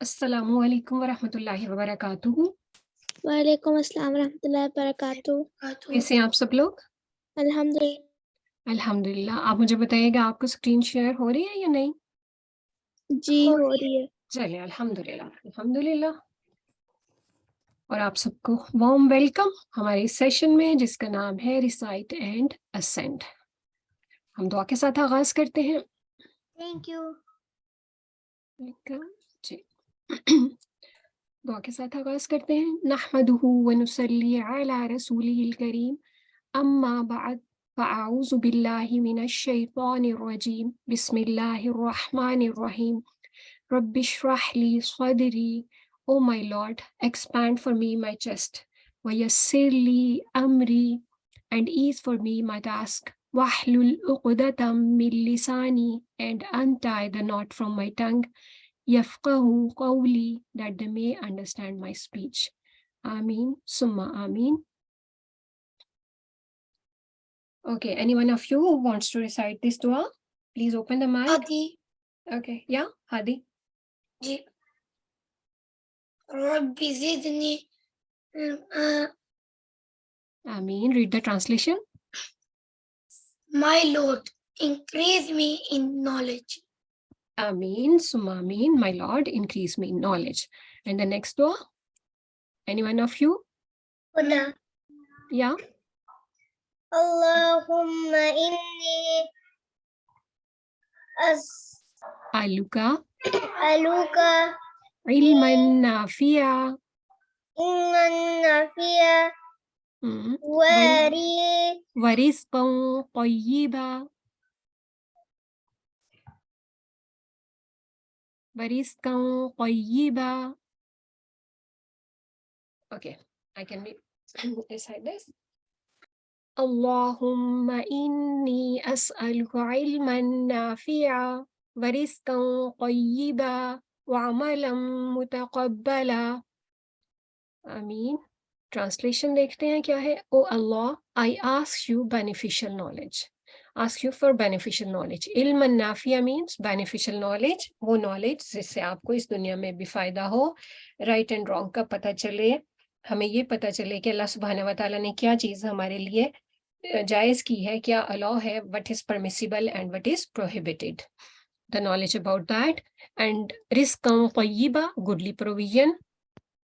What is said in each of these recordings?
अस्सलामु अलैकुम वरहमतुल्लाहि वबरकातुहू। वालेकुम अस्सलाम रहमतुल्लाहि वबरकातुहू। कैसे हैं आप सब लोग? अल्हम्दुलिल्लाह। अल्हम्दुलिल्लाह। आप मुझे बताइएगा आपको स्क्रीन शेयर हो रही है या नहीं? जी हो रही है। चलिए अल्हम्दुलिल्लाह अल्हम्दुलिल्लाह। और आप सबको वार्म वेलकम हमारे इस सेशन में जिसका नाम है रिसाइट एंड असेंड। हम दुआ के साथ आगाज करते हैं। Thank you. जी दुआ के साथ आगाज करते हैं। नहमदुहु व नुसल्ली अला रसूलिहिल करीम अम्मा बाद फ़अऊज़ु बिल्लाहि मिनश शैतानिर रजीम बिस्मिल्लाहिर रहमानिर रहीम रब्बिश्रह ली सदरी। O my Lord, expand for me my chest. Wayassir li amri, and ease for me my task. Wahlul uqdatam min lisani, and untie the knot from my tongue. Yafqahu qawli, that they may understand my speech. Ameen, summa ameen. Okay, any one of you who wants to recite this dua, please open the mic. Hadi Okay, yeah, Hadi. Ji. Rabi ज़िदनी Ameen. Read the translation. My Lord, increase me in knowledge. Ameen, summa ameen, my Lord, increase me in knowledge. And the next dua? Any one of you? Huna Yeah. Allahumma inni Aluka aluka ilman nafi'a innan nafiya warizqan tayyiba Okay, I can recite this. Allahumma inni as'aluka ilman nafi'a wa rizqan tayyiba wa amalan mutaqabbala. Ameen. Translation देखते हैं क्या है. O Allah, I ask you beneficial knowledge. Ask you for beneficial knowledge. Ilman nafiya means beneficial knowledge. वो knowledge जिससे आपको इस दुनिया में भी फायदा हो, right and wrong का पता चले, हमें ये पता चले कि अल्लाह सुब्हानहू व तआला ने क्या चीज़ हमारे लिए जायज़ की है, क्या अलाउ है, what is permissible and what is prohibited. The knowledge about that. And rizqan tayyiba, goodly provision.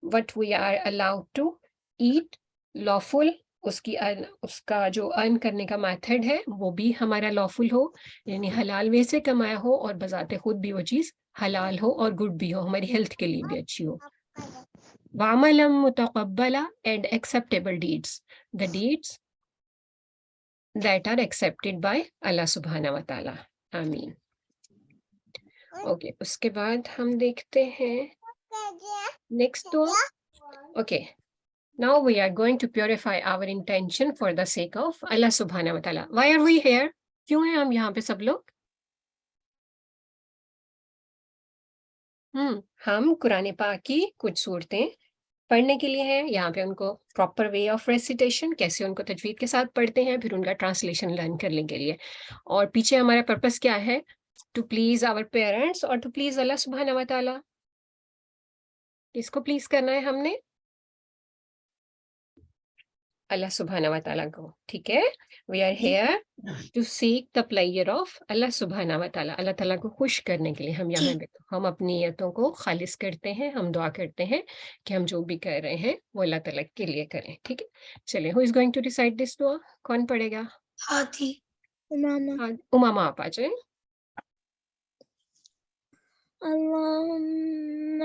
What we are allowed to eat, lawful, उसका जो अर्न करने का मेथड है वो भी हमारा लॉफुल हो, यानी हलाल वे से कमाया हो और बजाते खुद भी वो चीज़ हलाल हो और गुड भी हो, हमारी हेल्थ के लिए भी अच्छी हो. वामलम मुतक़ब्बला, and acceptable deeds, the deeds that are accepted by Allah subhanahu wa ta'ala. आमीन. ओके, उसके बाद हम देखते हैं नेक्स्ट दुआ. Okay. Now we are going to purify our intention for the sake of Allah subhanahu wa ta'ala. Why are we here? क्यों हैं हम यहाँ पे सब लोग? हम कुरान पाक की कुछ सूरतें पढ़ने के लिए हैं. यहाँ पे उनको प्रॉपर वे ऑफ रेसिटेशन, कैसे उनको तजवीद के साथ पढ़ते हैं, फिर उनका ट्रांसलेशन लर्न करने के लिए. और पीछे हमारा पर्पस क्या है? टू प्लीज आवर पेरेंट्स और टू प्लीज अल्लाह सुब्हानहू व तआला. किसको प्लीज करना है हमने? अल्लाह सुब्हानहू व तआला को. ठीक है, we are here to seek the pleasure of Allah सुब्हानहू व तआला. अल्लाह ताला को खुश करने के लिए हम यहाँ पे हम अपनी नियतों को खालिस करते हैं. हम दुआ करते हैं कि हम जो भी कर रहे हैं वो अल्लाह ताला के लिए करें. ठीक है, चलिए. Who is going to recite this दुआ? कौन पढ़ेगा? हाथी उमामा उमामा आप आ जाए. Allahumma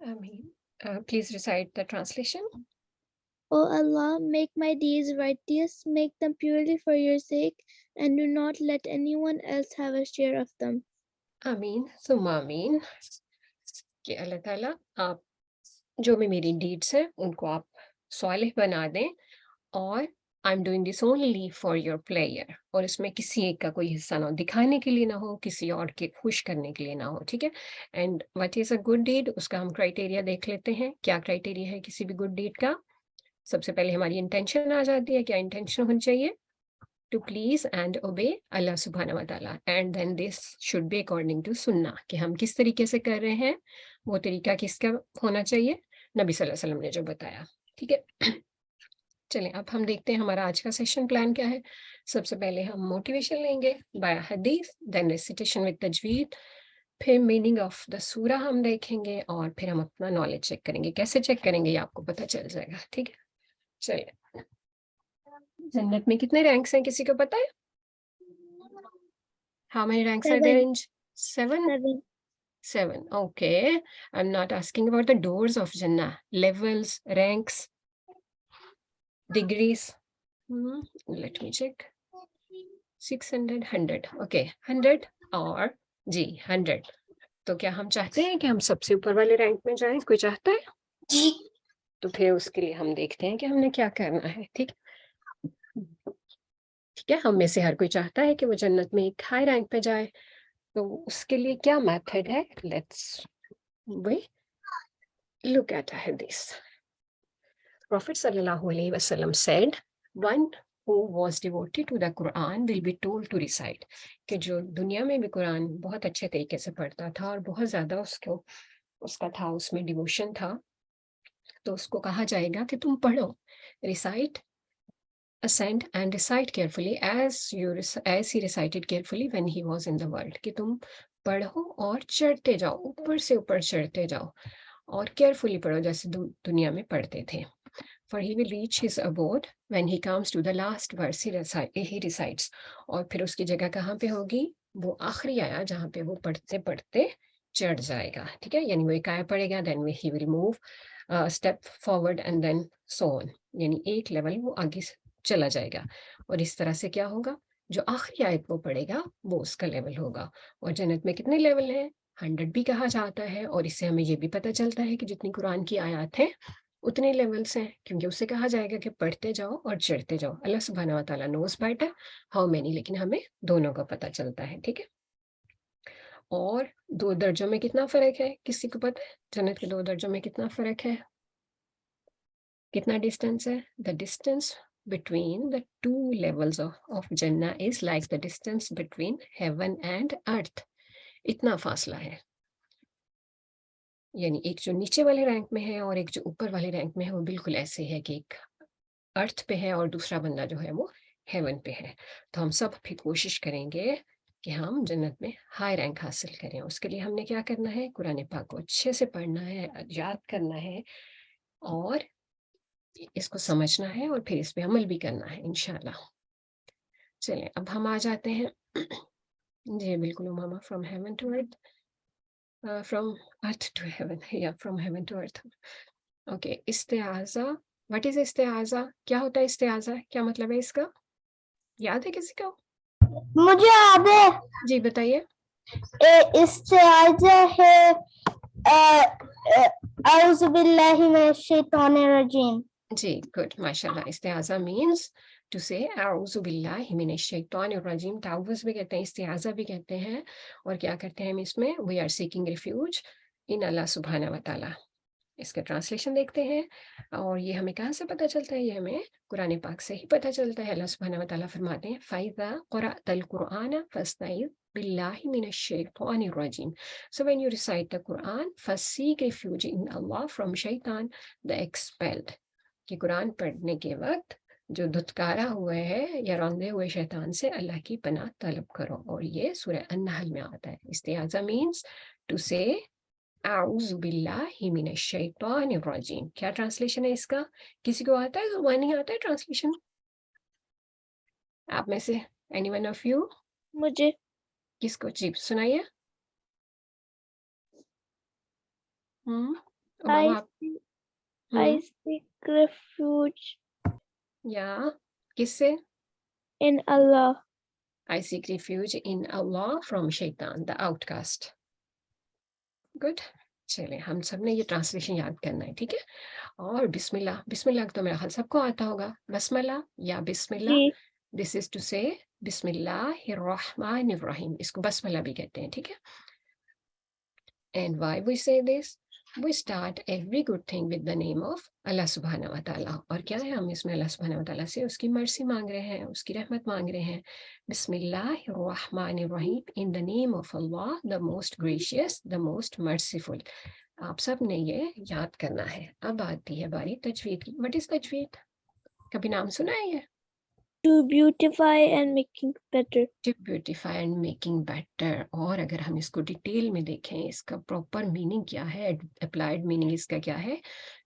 Ameen. Please recite the translation. O Allah, make my deeds righteous, make them purely for your sake, and do not let anyone else have a share of them. आमीन सुम्मा आमीन कि अल्लाह ताला आप जो भी मेरी डीड्स हैं उनको आप सालिह बना दें और I am doing this only for your player और इसमें किसी एक का कोई हिस्सा ना हो, दिखाने के लिए ना हो, किसी और के खुश करने के लिए ना हो, ठीक है। And what is a good deed, उसका हम क्राइटेरिया देख लेते हैं। क्या क्राइटेरिया है किसी भी गुड डीड का? सबसे पहले हमारी इंटेंशन आ जाती है। क्या इंटेंशन होनी चाहिए? टू प्लीज एंड ओबे अल्लाह सुब्हाना व तआला, and then this should be according to sunnah, कि हम किस तरीके से कर रहे हैं वो तरीका किसका होना चाहिए? नबी सल्लल्लाहु अलैहि वसल्लम ने जो बताया, ठीक है। चलें अब हम देखते हैं हमारा आज का सेशन प्लान क्या है। सबसे पहले हम मोटिवेशन लेंगे बाय हदीस, देन रेसिटेशन विद तजवीद, फिर मीनिंग ऑफ द सूरा हम देखेंगे और फिर हम अपना नॉलेज चेक करेंगे। कैसे चेक करेंगे ये आपको पता चल जाएगा, ठीक है। चलिए, जन्नत में कितने रैंक्स हैं किसी को पता है? How many ranks are there in 7? 7. Okay. I'm not asking about the doors of Jannah. Levels, ranks, degrees. Let me check. 600, 100. Okay. 100 और जी 100. तो क्या हम चाहते हैं कि हम सबसे ऊपर वाले रैंक में जाएं? कोई चाहता है? जी। तो फिर उसके लिए हम देखते हैं कि हमने क्या करना है, ठीक है। हम में से हर कोई चाहता है कि वो जन्नत में एक हाई रैंक पे जाए, तो उसके लिए क्या मेथड है? Let's look at a hadith. Prophet sallallahu alaihi wasallam said, one who was devoted to the Quran will be told to recite. कि जो दुनिया में भी कुरान बहुत अच्छे तरीके से पढ़ता था और बहुत ज्यादा उसका था, उसमें डिवोशन था, तो उसको कहा जाएगा कि तुम पढ़ो, recite, ascend and recite carefully as he recited carefully when he was in the world. कि तुम पढ़ो और चढ़ते जाओ, ऊपर से ऊपर चढ़ते जाओ और केयरफुली पढ़ो जैसे दुनिया में पढ़ते थे. For he will reach his abode when he comes to the last verse he recites. और फिर उसकी जगह कहाँ पे होगी? वो आखिरी आया जहाँ पे वो पढ़ते पढ़ते चढ़ जाएगा, ठीक है। यानी वो एक आया पढ़ेगा, then he will move step forward and then so on. यानी एक लेवल वो आगे चला जाएगा और इस तरह से क्या होगा? जो आखिरी आयत वो पढ़ेगा वो उसका लेवल होगा. और जन्नत में कितने लेवल हैं? 100 भी कहा जाता है. और इससे हमें ये भी पता चलता है कि जितनी कुरान की आयत है उतने लेवल्स हैं, क्योंकि उससे कहा जाएगा कि पढ़ते जाओ और चढ़ते जाओ. अल्लाह सुब्हानहू व तआला नोज बेटर हाउ मेनी, लेकिन हमें दोनों का पता चलता है, ठीक है. और 2 दर्जों में कितना फर्क है किसी को पता है? जन्नत के 2 दर्जों में कितना फर्क है, कितना डिस्टेंस है? The distance between the 2 levels of Jannah is like the distance between heaven and earth. इतना फासला है. यानी एक जो नीचे वाले रैंक में है और एक जो ऊपर वाले रैंक में है वो बिल्कुल ऐसे है कि एक अर्थ पे है और दूसरा बंदा जो है वो हेवन पे है. तो हम सब भी कोशिश करेंगे कि हम जन्नत में हाई रैंक हासिल करें. उसके लिए हमने क्या करना है? कुरान पाक को अच्छे से पढ़ना है, याद करना है और इसको समझना है और फिर इस पे अमल भी करना है इंशाल्लाह. चलिए अब हम आ जाते हैं. जी बिल्कुल Umama, from heaven to earth, from earth to heaven, या from heaven to earth. Okay, इस्तेआज़ा. व्हाट इज इस्तेआज़ा? क्या होता है इस्तेआज़ा? क्या मतलब है इसका? याद है किसी को? मुझे याद है. जी बताइए. इस्तेआज़ा है औज़ु बिल्लाहि मिनश शैतानिर रजीम. जी गुड, माशाल्लाह. इस्तेआज़ा मीन्स टू से औज़ु बिल्लाहि मिनश शैतानिर रजीम. ताउज़ भी कहते हैं, इस्तेआज़ा भी कहते हैं. और क्या करते हैं हम इसमें? We are seeking refuge in Allah सुब्हानहू व तआला. इसका ट्रांसलेशन देखते हैं. और ये हमें कहाँ से पता चलता है? ये हमें कुरान पाक से ही पता चलता है. अल्लाह सुब्हानहू व तआला फरमाते हैं, फ़इज़ा क़रअतल कुरआन फ़स्तइज़ बिल्लाहि मिनश शैतानिर रजीम. So when you recite the Quran, first seek refuge in Allah from shaitan the expelled. कि कुरान पढ़ने के वक्त जो धुतकारा हुए है या रौंदे हुए शैतान से अल्लाह की पनाह तलब करो. और ये सूरह अन-नहल में आता है. इस्तेआज़ा मीन्स टू से आऊज़ु बिल्लाहि मिनश शैतानिर रजीम। क्या ट्रांसलेशन है इसका? किसी को आता है? जुबान नहीं आता है ट्रांसलेशन? आप में से एनीवन ऑफ यू? मुझे किसको? जी सुनाइए। I मामा आप seek, I hmm seek refuge या किससे? in Allah. I seek refuge in Allah from shaitan, the outcast. Good. चलिए हम सब ने ये ट्रांसलेशन याद करना है, ठीक है। और बिस्मिल्लाह, बिस्मिल्लाह तो मेरा ख्याल सबको आता होगा। बसमला या बिस्मिल्लाह, जी दिस इज टू से बिस्मिल्लाहिर्रहमानिर्रहीम, इसको बसमला भी कहते हैं, ठीक है। And why we say this? We start every good thing with the name of Allah subhanahu wa ta'ala. और क्या है, हम इसमें अल्लाह सुब्हानहू व तआला से उसकी मर्सी मांग रहे हैं, उसकी रहमत मांग रहे हैं। बिस्मिल्लाहिर्रहमानिर्रहीम, in the name of Allah, the most gracious, the most merciful. आप सब ने ये याद करना है। अब आती है बारी तजवीद की। व्हाट इज तजवीद? कभी नाम सुना है ये? to beautify and making better. To beautify and making better। और अगर हम इसको डिटेल में देखें, इसका प्रॉपर मीनिंग क्या है, अप्लाइड मीनिंग इसका क्या है?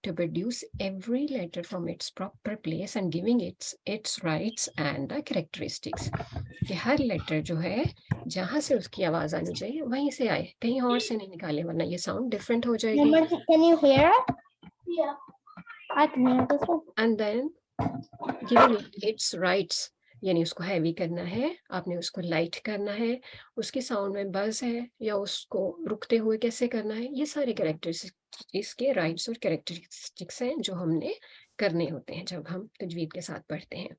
To produce every letter from its proper place and giving its rights and the characteristics। कि हर लेटर जो है जहाँ से उसकी आवाज आनी चाहिए वहीं से आए, कहीं और से नहीं निकाले, वरना ये साउंड डिफरेंट हो जाएगी। Can you hear it? Yeah. I can hear this one. And then giving its rights, यानी उसको हैवी करना है, आपने उसको लाइट करना है, उसकी साउंड में बज है या उसको रुकते हुए कैसे करना है, ये सारे कैरेक्टरिस्टिक्स इसके राइट्स और कैरेक्टरिस्टिक्स हैं जो हमने करने होते हैं जब हम तजवीद के साथ पढ़ते हैं।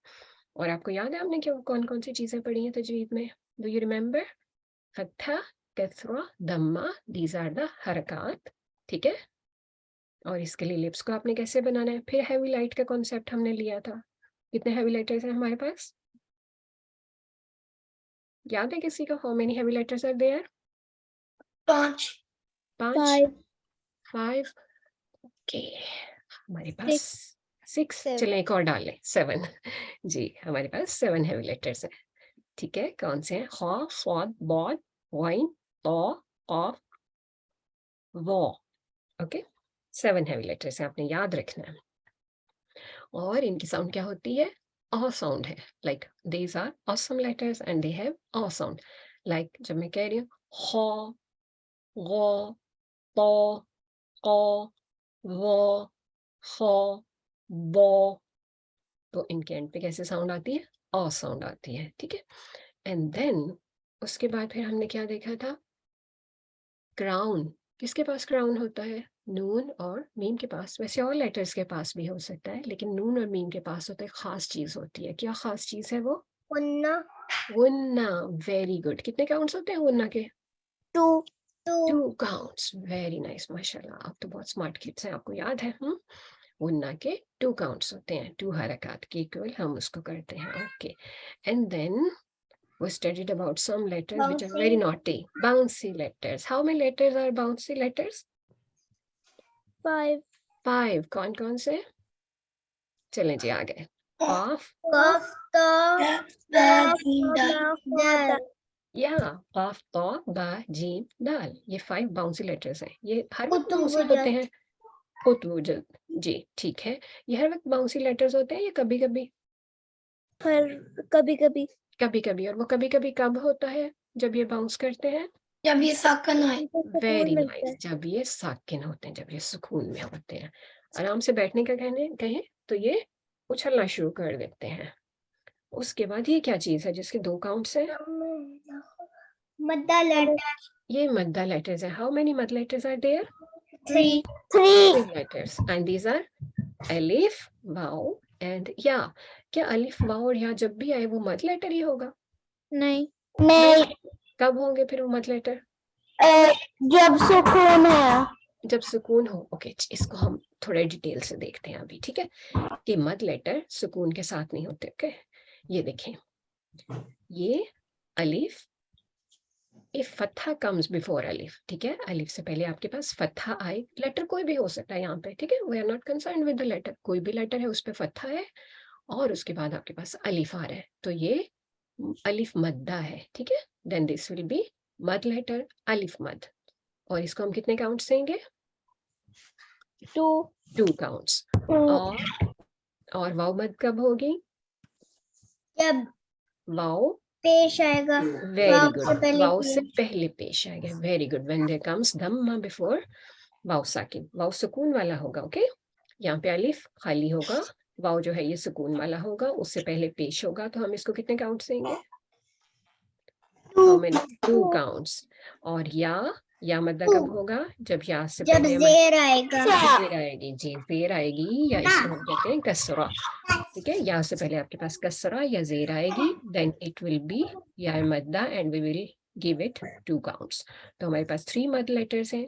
और आपको याद है हमने क्यों कौन कौन सी चीजें पढ़ी हैं तजवीद में? Do you remember? फत्हा, कसरा, दम्मा, दीज आर द हरकत, ठीक है। और इसके लिए लिप्स को आपने कैसे बनाना है। फिर हैवी लाइट का कॉन्सेप्ट हमने लिया था। कितने हैवी लेटर्स हैं हमारे पास? याद है किसी को? How many heavy letters are there? 5. 5 5 okay, हमारे पास 6। Seven. चलें एक और डाल लें, 7 जी हमारे पास 7 हैवी लेटर्स हैं, ठीक है। कौन से हैं? खा, स्वाद, बॉद, वाइन, तो, कॉफ, वो, ओके। 7 हैवी लेटर्स हैं, आपने याद रखना है। और इनकी साउंड क्या होती है? अ साउंड है। Like these are awesome letters and they have a sound. Like जब मैं कह रही हूँ खो, गो, तो, को, वो, खो, बो, तो इनके एंड पे कैसे साउंड आती है? अ साउंड आती है, ठीक है। एंड देन उसके बाद फिर हमने क्या देखा था? क्राउन। किसके पास क्राउन होता है? नून और मीम के पास। वैसे और लेटर्स के पास भी हो सकता है, लेकिन नून और मीम के पास होता है, खास चीज होती है। क्या खास चीज है वो? Unna. गुन्ना। Very good. कितने काउंट्स होते हैं गुन्ना के? 2. 2 काउंट्स। वेरी नाइस, माशाल्लाह, आप तो बहुत स्मार्ट किड्स हैं, आपको याद है। गुन्ना के 2 काउंट्स होते हैं, 2 हरकत के इक्वल हम उसको करते हैं, okay. And then we studied about some letters which are very naughty, bouncy letters. How many letters are bouncy letters? 5 5। कौन कौन से? चलें जी आ गए। काफ, Qaf, ta, da, jim, dal. या काफ, तो, बा, जीम, दाल, ये 5 बाउंसी लेटर्स हैं। ये हर वक्त कुतुब बाउंसी वजह। होते हैं। कुतुब, जी ठीक है। ये हर वक्त बाउंसी लेटर्स होते हैं, ये कभी कभी? पर कभी कभी कभी कभी। और वो कभी कभी कब होता है जब ये बाउंस करते हैं? जब ये साकन आए। वेरी नाइस, जब ये साकिन होते हैं, जब ये सुकून में होते हैं। आराम से बैठने का कहें तो ये उछलना शुरू कर देते हैं। उसके बाद ये क्या चीज है जिसके 2 काउंट्स हैं? मद्दा लेटर। ये मद्दा लेटर्स है। हाउ मेनी मद letters are there? 3. 3 letters and these are alif, वाव एंड या। क्या अलिफ, वाव और या जब भी आए वो मद लेटर ही होगा? नहीं नहीं, कब होंगे फिर वो मद लेटर? जब सुकून है। जब सुकून हो, ओके। इसको हम थोड़ा डिटेल से देखते हैं अभी, ठीक है। कि मद लेटर सुकून के साथ नहीं होते, ओके। ये देखें, ये अलिफ, इफ फत्हा कम्स बिफोर अलिफ, ठीक है। अलिफ से पहले आपके पास फत्हा आए, लेटर कोई भी हो सकता है यहाँ पे, ठीक है। We are not concern with the letter, कोई भी लेटर है उस पे फत्हा है और उसके बाद आपके पास अलिफ आ रहा है, तो ये अलिफ मद्दा है, ठीक है। देन दिस विल बी मद लेटर, अलिफ मद। और इसको हम कितने काउंट्स देंगे? 2. 2 काउंट्स। और वाव मद कब होगी? जब वाव पेश आएगा, वेरी वाव गुड, से पहले वाव से पेश। पहले पेश आएगा। Very good, when there comes दम्मा बिफोर वाव साकिन। वाव सुकून वाला होगा, ओके। यहाँ पे अलिफ खाली होगा, वाव जो है ये सुकून वाला होगा, उससे पहले पेश होगा, तो हम इसको कितने काउंट्स देंगे? How many? 2 काउंट्स। और या मद्दा कब होगा? जब या से जब पहले जेर आएगा, जेर आएगी। जी, जेर आएगी, या इसको हम कहते हैं कसरा। ठीक है, या से पहले आपके पास कसरा या जेर आएगी, देन इट विल बी या मद्दा and we will give it 2 counts. तो हमारे पास 3 मद लेटर्स हैं,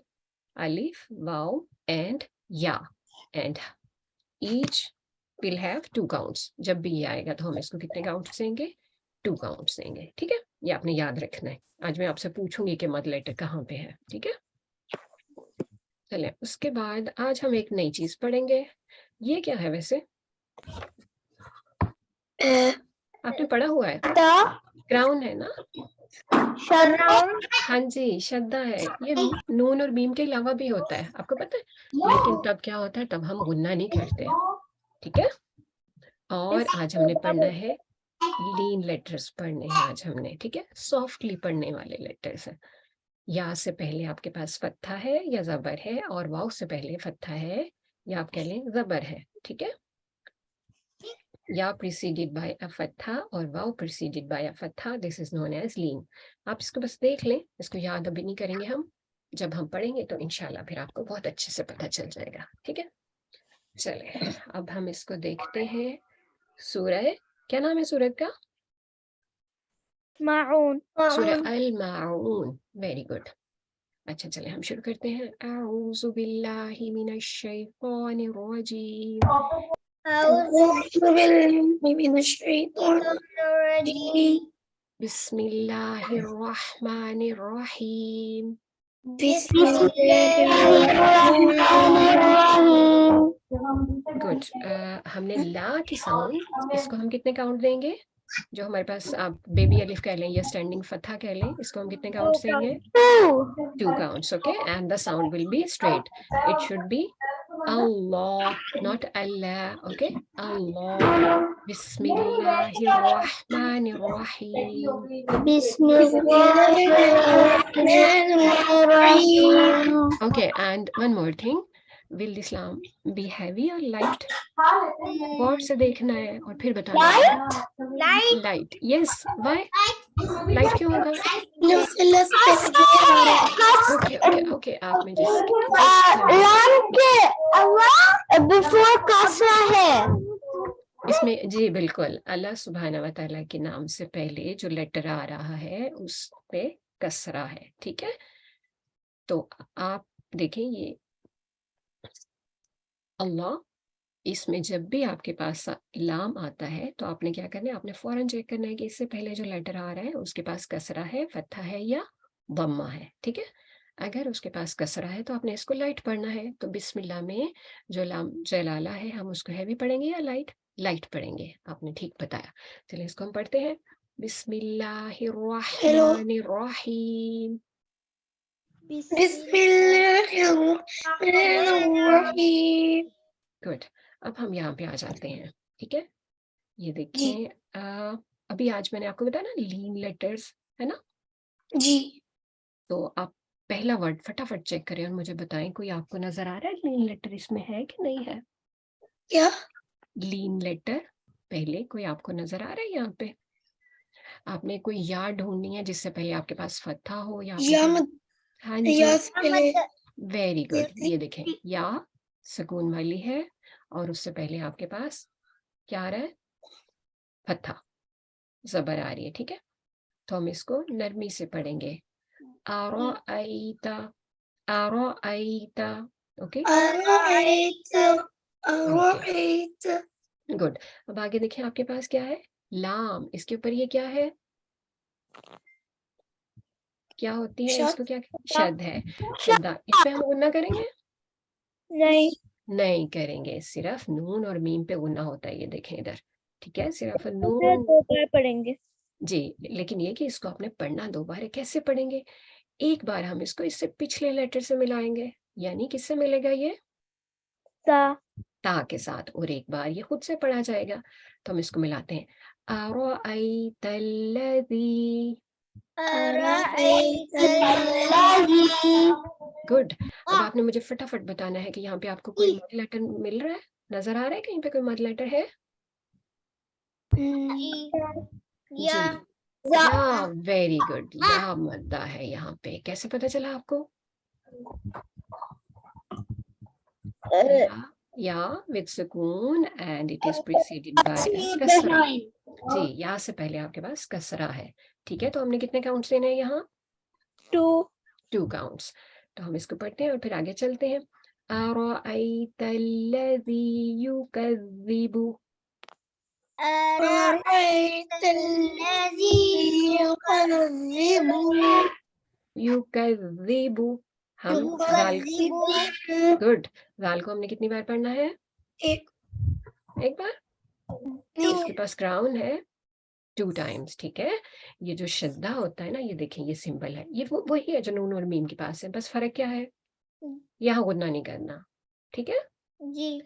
अलिफ, वाव एंड या, and each will have 2 counts. जब भी ये आएगा तो हम इसको कितने काउंट्स देंगे? 2 काउंट्स देंगे। ठीक है, ये आपने याद रखना है। आज मैं आपसे पूछूंगी कि मद लेटर कहाँ पे है। ठीक है, चलिए उसके बाद आज हम एक नई चीज पढ़ेंगे। ये क्या है वैसे? आपने पढ़ा हुआ है? क्राउन है ना? हाँ जी, शद्दा है। ये नून और मीम के अलावा भी होता है, आपको पता है? लेकिन तब क्या होता है, तब हम गुन्ना नहीं करते। ठीक है, और आज हमने पढ़ना है लीन लेटर्स पढ़ने हैं आज हमने। ठीक है, सॉफ्टली पढ़ने वाले लेटर्स हैं। या से पहले आपके पास फत्था है या जबर है, और वाव से पहले फत्था है या आप कह लें जबर है। ठीक है, या प्रीसीडेड बाय अ फत्था और वाव प्रीसीडेड बाय अ फत्था, दिस इज नोन एज लीन। आप इसको बस देख लें, इसको याद अभी नहीं करेंगे हम, जब हम पढ़ेंगे तो इंशाल्लाह फिर आपको बहुत अच्छे से पता चल जाएगा। ठीक है, चले अब हम इसको देखते हैं। सूरह, क्या नाम है सूरत का? माऊन। सूरह अल माऊन। Very good. अच्छा चले हम शुरू करते हैं। अऊज़ु बिल्लाहि मिनश शैतानिर रजीम। बिस्मिल्लाहिर रहमानिर रहीम। गुड। हमने ला की साउंड, इसको हम कितने काउंट देंगे? जो हमारे पास आप बेबी अलिफ कह लें या स्टैंडिंग फत्हा कह लें, इसको हम कितने काउंट्स देंगे? 2 counts, okay? And the sound will be straight. It should be Allah, not Allah, okay? Allah. Bismillahirrahmanirrahim. Okay, and one more thing. Will Islam be heavy or light? गौर से देखना है और फिर बताना है। Light, yes. व्हाई लाइट क्यों होगा? Okay okay okay, आप में बिफोर कसरा है इसमें, जी बिल्कुल, अल्लाह सुब्हाना व तआला के नाम से पहले जो लेटर आ रहा है उस पे कसरा है। ठीक है, तो आप देखें ये अल्लाह, इसमें जब भी आपके पास लाम आता है तो आपने क्या करना है, आपने फौरन चेक करना है कि इससे पहले जो लेटर आ रहा है उसके पास कसरा है, फत्था है या दम्मा है। ठीक है, अगर उसके पास कसरा है तो आपने इसको लाइट पढ़ना है। तो बिस्मिल्लाह में जो लाम जलाला है हम उसको हैवी पढ़ेंगे या लाइट? लाइट पढ़ेंगे, आपने ठीक बताया। चलिए इसको हम पढ़ते हैं। बिस्मिल्लाहिर्रहमानिर्रहीम। गुड। अब हम यहाँ पे आ जाते हैं। ठीक है, ये देखें, अभी आज मैंने आपको बताया ना लीन लेटर्स, है ना जी। तो आप पहला वर्ड फटाफट चेक करें और मुझे बताएं कोई आपको नजर आ रहा है लीन लेटर इसमें है कि नहीं है? क्या लीन लेटर पहले कोई आपको नजर आ रहा है यहाँ पे? आपने कोई या ढूंढनी है जिससे पहले आपके पास फत्था हो या हाँ जी, वेरी गुड। ये देखें, या सुकून वाली है और उससे पहले आपके पास क्या आ रहा है? फत्था, जबर आ रही है। ठीक है, तो हम इसको नरमी से पढ़ेंगे। आराइता, आराइता, ओके गुड। अब आगे देखिए आपके पास क्या है? लाम, इसके ऊपर ये क्या है? क्या होती है इसको? क्या शद है, शद्दा। इस पे हम गुन्ना करेंगे? नहीं करेंगे, सिर्फ नून और मीम पे गुन्ना होता है। ये देखें इधर, ठीक है, सिर्फ नून दो बार पढ़ेंगे जी। लेकिन ये कि इसको आपने पढ़ना 2 बार है। कैसे पढ़ेंगे? एक बार हम इसको इससे पिछले लेटर से मिलाएंगे, यानी किससे मिलेगा ये? ता, ता के साथ, और एक बार ये खुद से पढ़ा जाएगा। तो हम इसको मिलाते हैं। अरअयतल्लज़ी, गुड। अब आपने मुझे फटाफट बताना है कि यहाँ पे आपको कोई मद लेटर मिल रहा है, नजर आ रहा है कहीं पे कोई मद लेटर है? जी, या, वेरी गुड, या मद्दा है यहाँ पे। कैसे पता चला आपको? या विद सुकून and it is preceded by कसरा। जी, या से पहले आपके पास कसरा है। ठीक है, तो हमने कितने काउंट्स देने हैं यहाँ? 2 काउंट्स। तो हम इसको पढ़ते हैं और फिर आगे चलते हैं। अरअयतल्लज़ी युकज़्ज़िबु, युकज़्ज़िबु, हम दाल, गुड, दाल को हमने कितनी बार पढ़ना है? एक बार। इसके पास क्राउन है 2 टाइम्स। ठीक है, ये जो शद्दा होता है ना, ये देखें, ये सिंबल है, ये वही है जो नून और मीम के पास है, बस फर्क क्या है? यहाँ गुन्ना नहीं करना। ठीक है जी,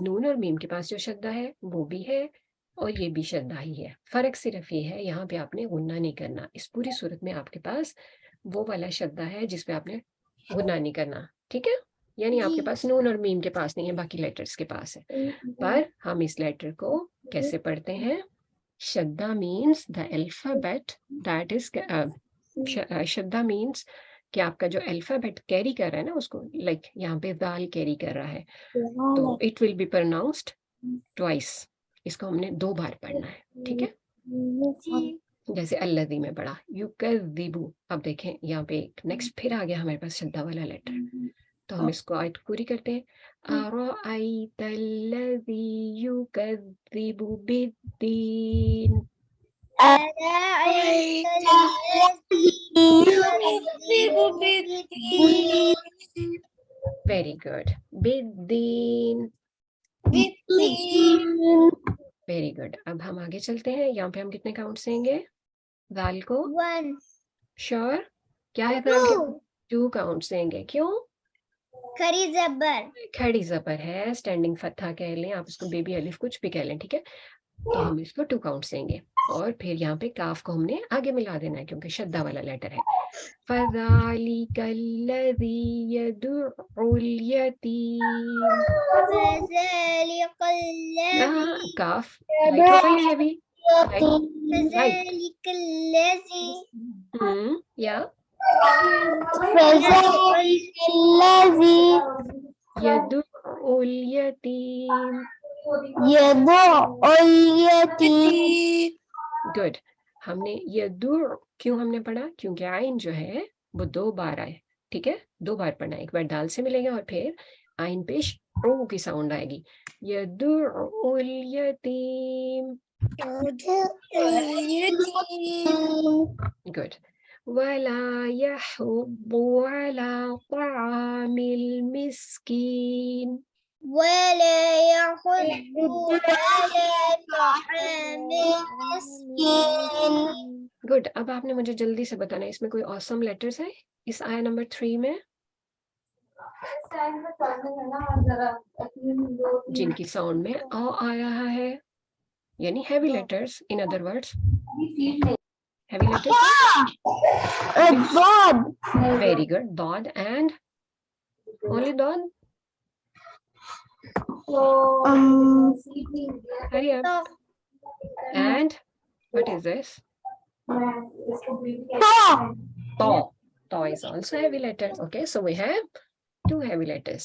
नून और मीम के पास जो शद्दा है वो भी है और ये भी शद्दा ही है। फर्क सिर्फ ये है, यहाँ पे आपने गुन्ना नहीं करना। इस पूरी सूरत में आपके पास वो वाला शद्दा है जिसपे आपने गुन्ना नहीं करना। ठीक है, यानी आपके पास नून और मीम के पास नहीं है, बाकी लेटर्स के पास है। पर हम इस लेटर को कैसे पढ़ते हैं? शद्दा means the alphabet that is, शद्दा मीन्स कि आपका जो अल्फाबेट कैरी कर रहा है ना, उसको, लाइक यहाँ पे दाल कैरी कर रहा है, तो it will be pronounced twice. इसको हमने 2 बार पढ़ना है। ठीक है, जैसे अल्लज़ी में पढ़ा, युकज़्ज़िबु। अब देखें यहाँ पे नेक्स्ट फिर आ गया हमारे पास शद्दा वाला लेटर, तो हम इसको आयत पूरी करते हैं। अरअयतल्लज़ी युकज़्ज़िबु बिद्दीन, वेरी गुड, बिद्दीन, वेरी गुड। अब हम आगे चलते हैं। यहाँ पे हम कितने काउंट देंगे दाल को? 1, श्योर? क्या है दाल के? 2 काउंट देंगे। क्यों? खड़ी जबर, खड़ी जबर है, स्टैंडिंग फत्था कह लें आप इसको, बेबी अलिफ कुछ भी कह लें। ठीक है, तो हम इसको 2 काउंट देंगे और फिर यहाँ पे काफ को हमने आगे मिला देना है क्योंकि शद्दा वाला लेटर है। फज़ालिकल्लज़ी यदुउल यतीम, काफ लाइट हो गई है अभी, या यदुउल यतीम, गुड। हमने यदु क्यों हमने पढ़ा? क्योंकि आइन जो है वो 2 बार आए। ठीक है, 2 बार पढ़ना, एक बार दाल से मिलेगा और फिर आइन पेश ओ की साउंड आएगी। यदुउल यतीम, गुड। वला यहुद्दु अला तामिल मिस्कीन, गुड। अब आपने मुझे जल्दी से बताना है इसमें कोई ऑसम लेटर्स है इस आया नंबर 3 में जिनकी साउंड में आ रहा है, यानी heavy letters, in other words heavy letters. Very good, दॉद एंड ओनली दॉद। Hurry up. And what is this? To. To is also heavy letter. Okay, so we have 2 heavy letters.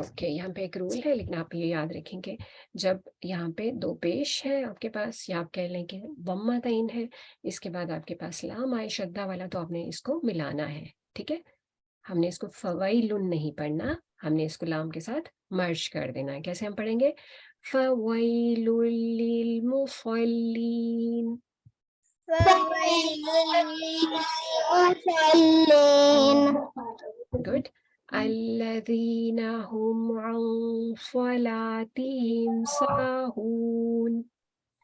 Okay, यहाँ पे एक rule है लेकिन आप ये याद रखेंगे, जब यहाँ पे 2 पेश है आपके पास, या आप कह लें कि वम्मा तईन है, इसके बाद आपके पास लाम आए शद्दा वाला, तो आपने इसको मिलाना है। ठीक है, हमने इसको फवैलुन नहीं पढ़ना, हमने इसको लाम के साथ मर्ज कर देना है। कैसे हम पढ़ेंगे? फवैलुल लिल मुसल्लीन। गुड। अल्लज़ीना हुम अन स्वलातिहिम साहून।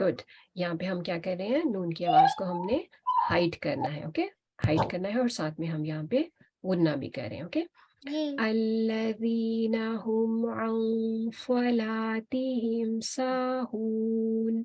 गुड। यहाँ पे हम क्या कर रहे हैं? नून की आवाज को हमने हाइड करना है। ओके, हाइड करना है और साथ में हम यहाँ पे गुन्ना भी कर रहे हैं। ओके, अल्लज़ीना हुम अन स्वलातिहिम साहून।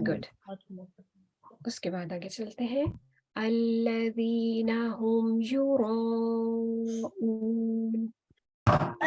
गुड। उसके बाद आगे चलते हैं। अल्लज़ीना हुम युराऊन।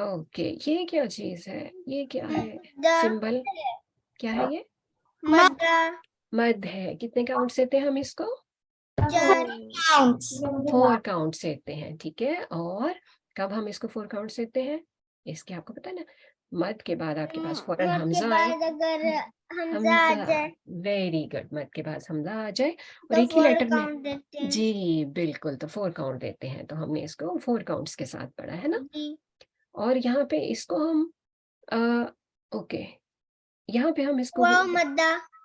ओके, ये क्या चीज है? ये क्या है? सिंबल क्या है ये? मद है। कितने काउंट देते हैं हम इसको? 4 काउंट देते हैं। ठीक है, और कब हम इसको 4 काउंट देते हैं? इसके आपको पता है ना, मद के बाद आपके पास फौरन हमजा आए। Hamza, very good. मद के बाद हमजा आ जाए और एक ही लेटर में, जी बिल्कुल, तो 4 काउंट देते हैं। तो हमने इसको 4 काउंट्स के साथ पढ़ा है ना। और यहाँ पे इसको हम ओके, यहाँ पे हम इसको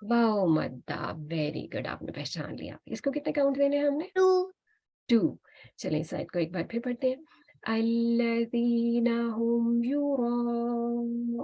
वाओ मद्दा, वेरी गुड, आपने पहचान लिया। इसको कितने काउंट देने हैं हमने? 2। चलिए इस साइड को एक बार फिर पढ़ते हैं। अल्लज़ीना हुम युराऊन।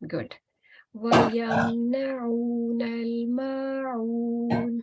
गुड। वयमनऊनल माऊन।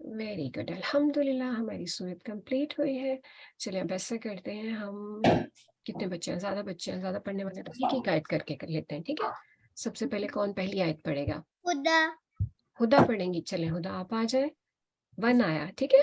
वेरी गुड, अल्हम्दुलिल्लाह, हमारी सूरत कंप्लीट हुई है। चलिए अब ऐसा करते हैं, हम कितने बच्चे हैं? ज़्यादा बच्चे हैं, ज़्यादा पढ़ने वाले, तो एक एक आयत करके कर लेते हैं। ठीक है, सबसे पहले कौन पहली आयत पढ़ेगा? खुदा. हुदा पढ़ेंगी। चले हुदा, आप आ जाए। 1 आया, ठीक है।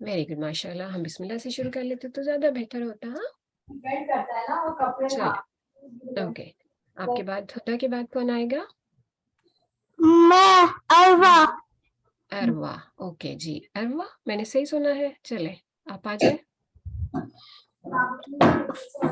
वेरी गुड, माशाल्लाह। हम बिस्मिल्लाह से शुरू कर लेते तो ज्यादा बेहतर होता। हाँ, चलो ओके। आपके बाद हुदा के बाद कौन आएगा? मैं. अरवा. अरवा, ओके जी, अरवा, मैंने सही सुना है। चले आप आ जाए।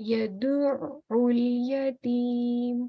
यदुउल यतीम।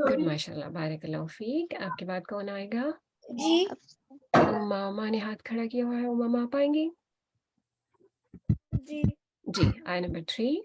गुड, माशाल्लाह, बारकल्लाहु फीक। आपके बाद कौन आएगा? जी. उमामा ने हाथ खड़ा किया हुआ है। उमामा आप आएंगी? जी. जी, आय नंबर 3।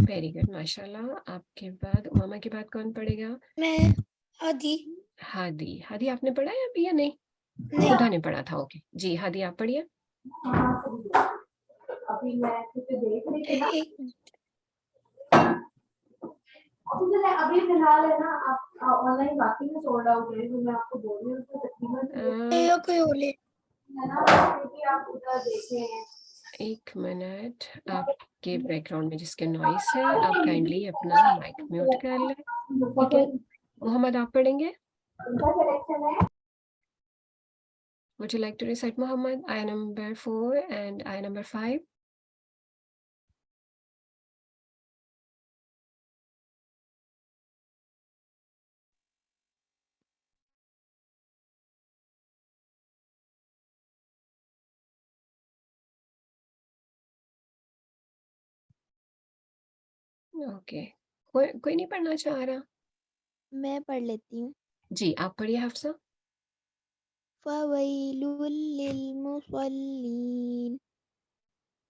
वेरी गुड, माशाल्लाह। आपके बाद उमामा के बाद कौन पढ़ेगा? मैं. हादी. हादी। हादी आपने पढ़ा है अभी या नहीं? नहीं. खुदा ने पढ़ा था। ओके जी, हादी आप पढ़िए। अभी मैं कुछ देख रही थी ना. अभी फिलहाल है ना, आप ऑनलाइन बाकी में सोल्ड आउट है, तो मैं आपको बोल रही हूँ तो तकरीबन कोई बोले है ना, क्योंकि आप उधर देखे हैं। एक मिनट, आपके बैकग्राउंड में जिसके नॉइस है, आप काइंडली अपना माइक म्यूट कर लें। ठीक है, मोहम्मद आप पढ़ेंगे। उनका सिलेक्शन है. Would you like to recite Muhammad, ayah number 4 and ayah number 5? Okay, कोई नहीं पढ़ना चाह रहा? मैं पढ़ लेती हूँ। जी आप पढ़िए हफ्सा। फ़वैलुल लिलमुसल्लीन।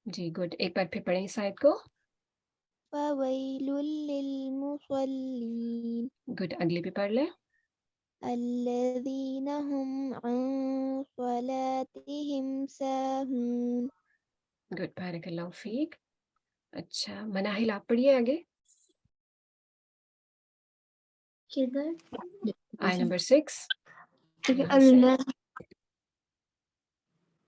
जी गुड, एक बार फिर पढ़ें इस आयत को। फ़वैलुल लिलमुसल्लीन गुड, अगली भी पढ़ लें। अल्लज़ीना हुम अन स्वलातिहिम साहून। गुड, बारकल्लाहु फीक। अच्छा, मनाहिल आप पढ़िए आगे। किधर? आई नंबर 6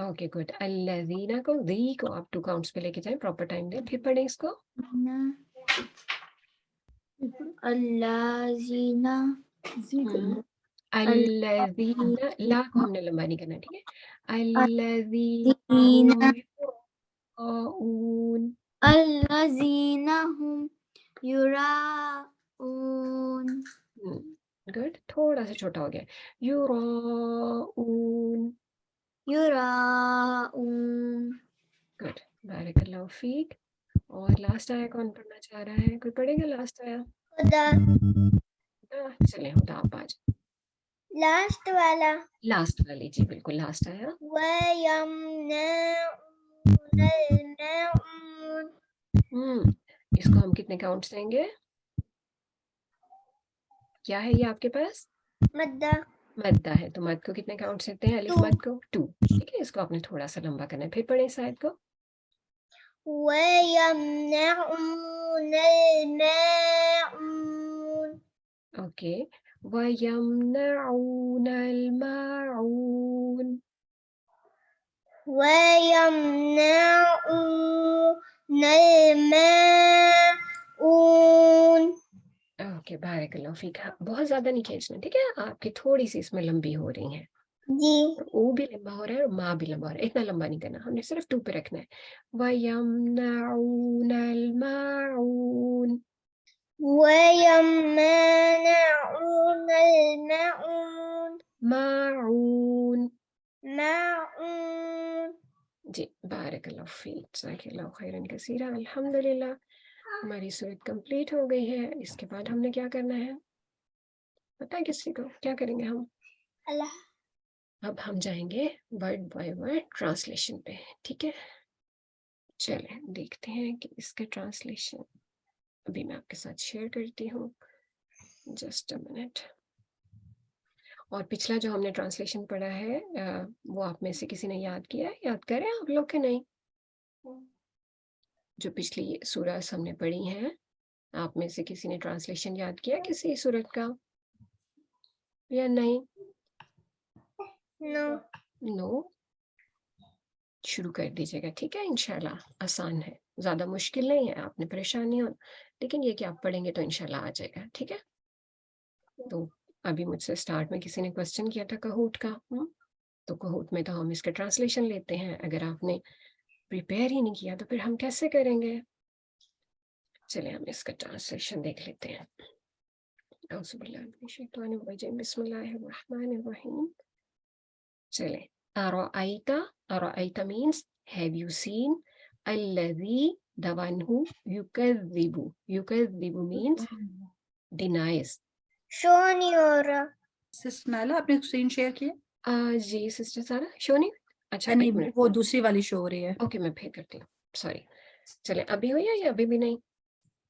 ओके गुड। अल्लज़ीना को दी को आप 2 काउंट्स पे लेके जाएं, प्रॉपर टाइम दें, फिर पढ़ें इसको। अल्लाज़ीना अल्लज़ीना, ला को हमने लंबा नहीं करना, ठीक है। अल्लज़ीना युराऊन, अल्लाज़ीना हुम युराऊन. गुड। थोड़ा सा छोटा हो गया, युराऊन, युराऊन. गुड, बारकल्लाहु फीक। और लास्ट आया कौन पढ़ना चाह रहा है? कोई पढ़ेगा लास्ट आया? खुदा. चले हुदा आप आज लास्ट वाला. लास्ट वाली, जी बिल्कुल लास्ट आया। इसको हम कितने काउंट्स देंगे? क्या है ये आपके पास? मद्दा. मद्दा है, तो मद को कितने काउंट्स देते हैं? अलिफ मद को 2, ठीक है। इसको आपने थोड़ा सा लंबा करना है, फिर पढ़े शायद को। ओके, वयमनऊनल माऊन, ओके बारकल्लाहु फीक। बहुत ज्यादा नहीं खींचना, ठीक है। आपकी थोड़ी सी इसमें लंबी हो रही है, जी. ओ भी लंबा हो रहा है और माँ भी लंबा हो रहा है, इतना लंबा नहीं करना, हमने सिर्फ 2 पे रखना है। वयमनऊनल माऊन, माऊन, जी बारकल्लाहु फीक, जज़ाकल्लाहु खैरन कसीरा। अल्हम्दुलिल्लाह, हमारी सूरत कंप्लीट हो गई है। इसके बाद हमने क्या करना है पता है किसी को? क्या करेंगे हम? अल्लाह. अब हम जाएंगे वर्ड बाय वर्ड ट्रांसलेशन पे, ठीक है। चलें देखते हैं कि इसका ट्रांसलेशन अभी मैं आपके साथ शेयर करती हूँ, जस्ट अ मिनट। और पिछला जो हमने ट्रांसलेशन पढ़ा है वो आप में से किसी ने याद किया है? याद करें आप लोग के नहीं? जो पिछली सूरह हमने पढ़ी है, आप में से किसी ने ट्रांसलेशन याद किया किसी सूरत का या नहीं? नो, शुरू कर दीजिएगा, ठीक है। इंशाल्लाह आसान है, ज़्यादा मुश्किल नहीं है, आपने परेशान नहीं होना, लेकिन ये कि आप पढ़ेंगे तो इंशाल्लाह आ जाएगा, ठीक है। तो अभी मुझसे स्टार्ट में किसी ने क्वेश्चन किया था कहूट का, तो कहूट में तो हम इसका ट्रांसलेशन लेते हैं। अगर आपने प्रिपेयर ही नहीं किया तो फिर हम कैसे करेंगे? चले हम इसका ट्रांसलेशन देख लेते हैं। बिस्मिल्लाहिर्रहमानिर्रहीम। चले, अराइता means have you seen, alladhi the one who, yukadhibu means denies। Show नहीं हो रहा. सिस्माला आपने स्क्रीन शेयर किया? जी सिस्टर सारा शो नहीं? अच्छा नहीं, एक मिनट, वो दूसरी वाली शो हो रही है। ओके मैं फिर करती हूँ, सॉरी। चले अभी हुई है या अभी भी नहीं?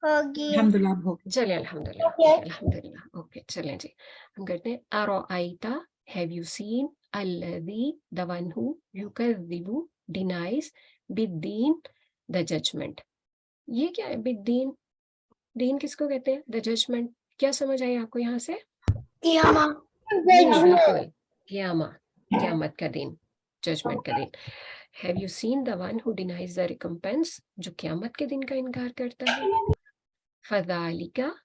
होगी. अल्हम्दुलिल्लाह हो गई। चले अल्हम्दुलिल्लाह, Okay. अल्हम्दुलिल्लाह, ओके चलें जी। हम करते हैं अराइता, have you seen, alladhi the one who, yukadhibu denies, बिद्दीन द जजमेंट। ये क्या है बिद्दीन? दीन किसको कहते हैं? The judgement. क्या समझ आई आपको यहाँ से? कियामा. बिल्कुल, कियामा, कियामत का दिन, जजमेंट का दिन। Have you seen the one who denies the recompense, जो कियामत के दिन का इनकार करता है। फज़ालिका,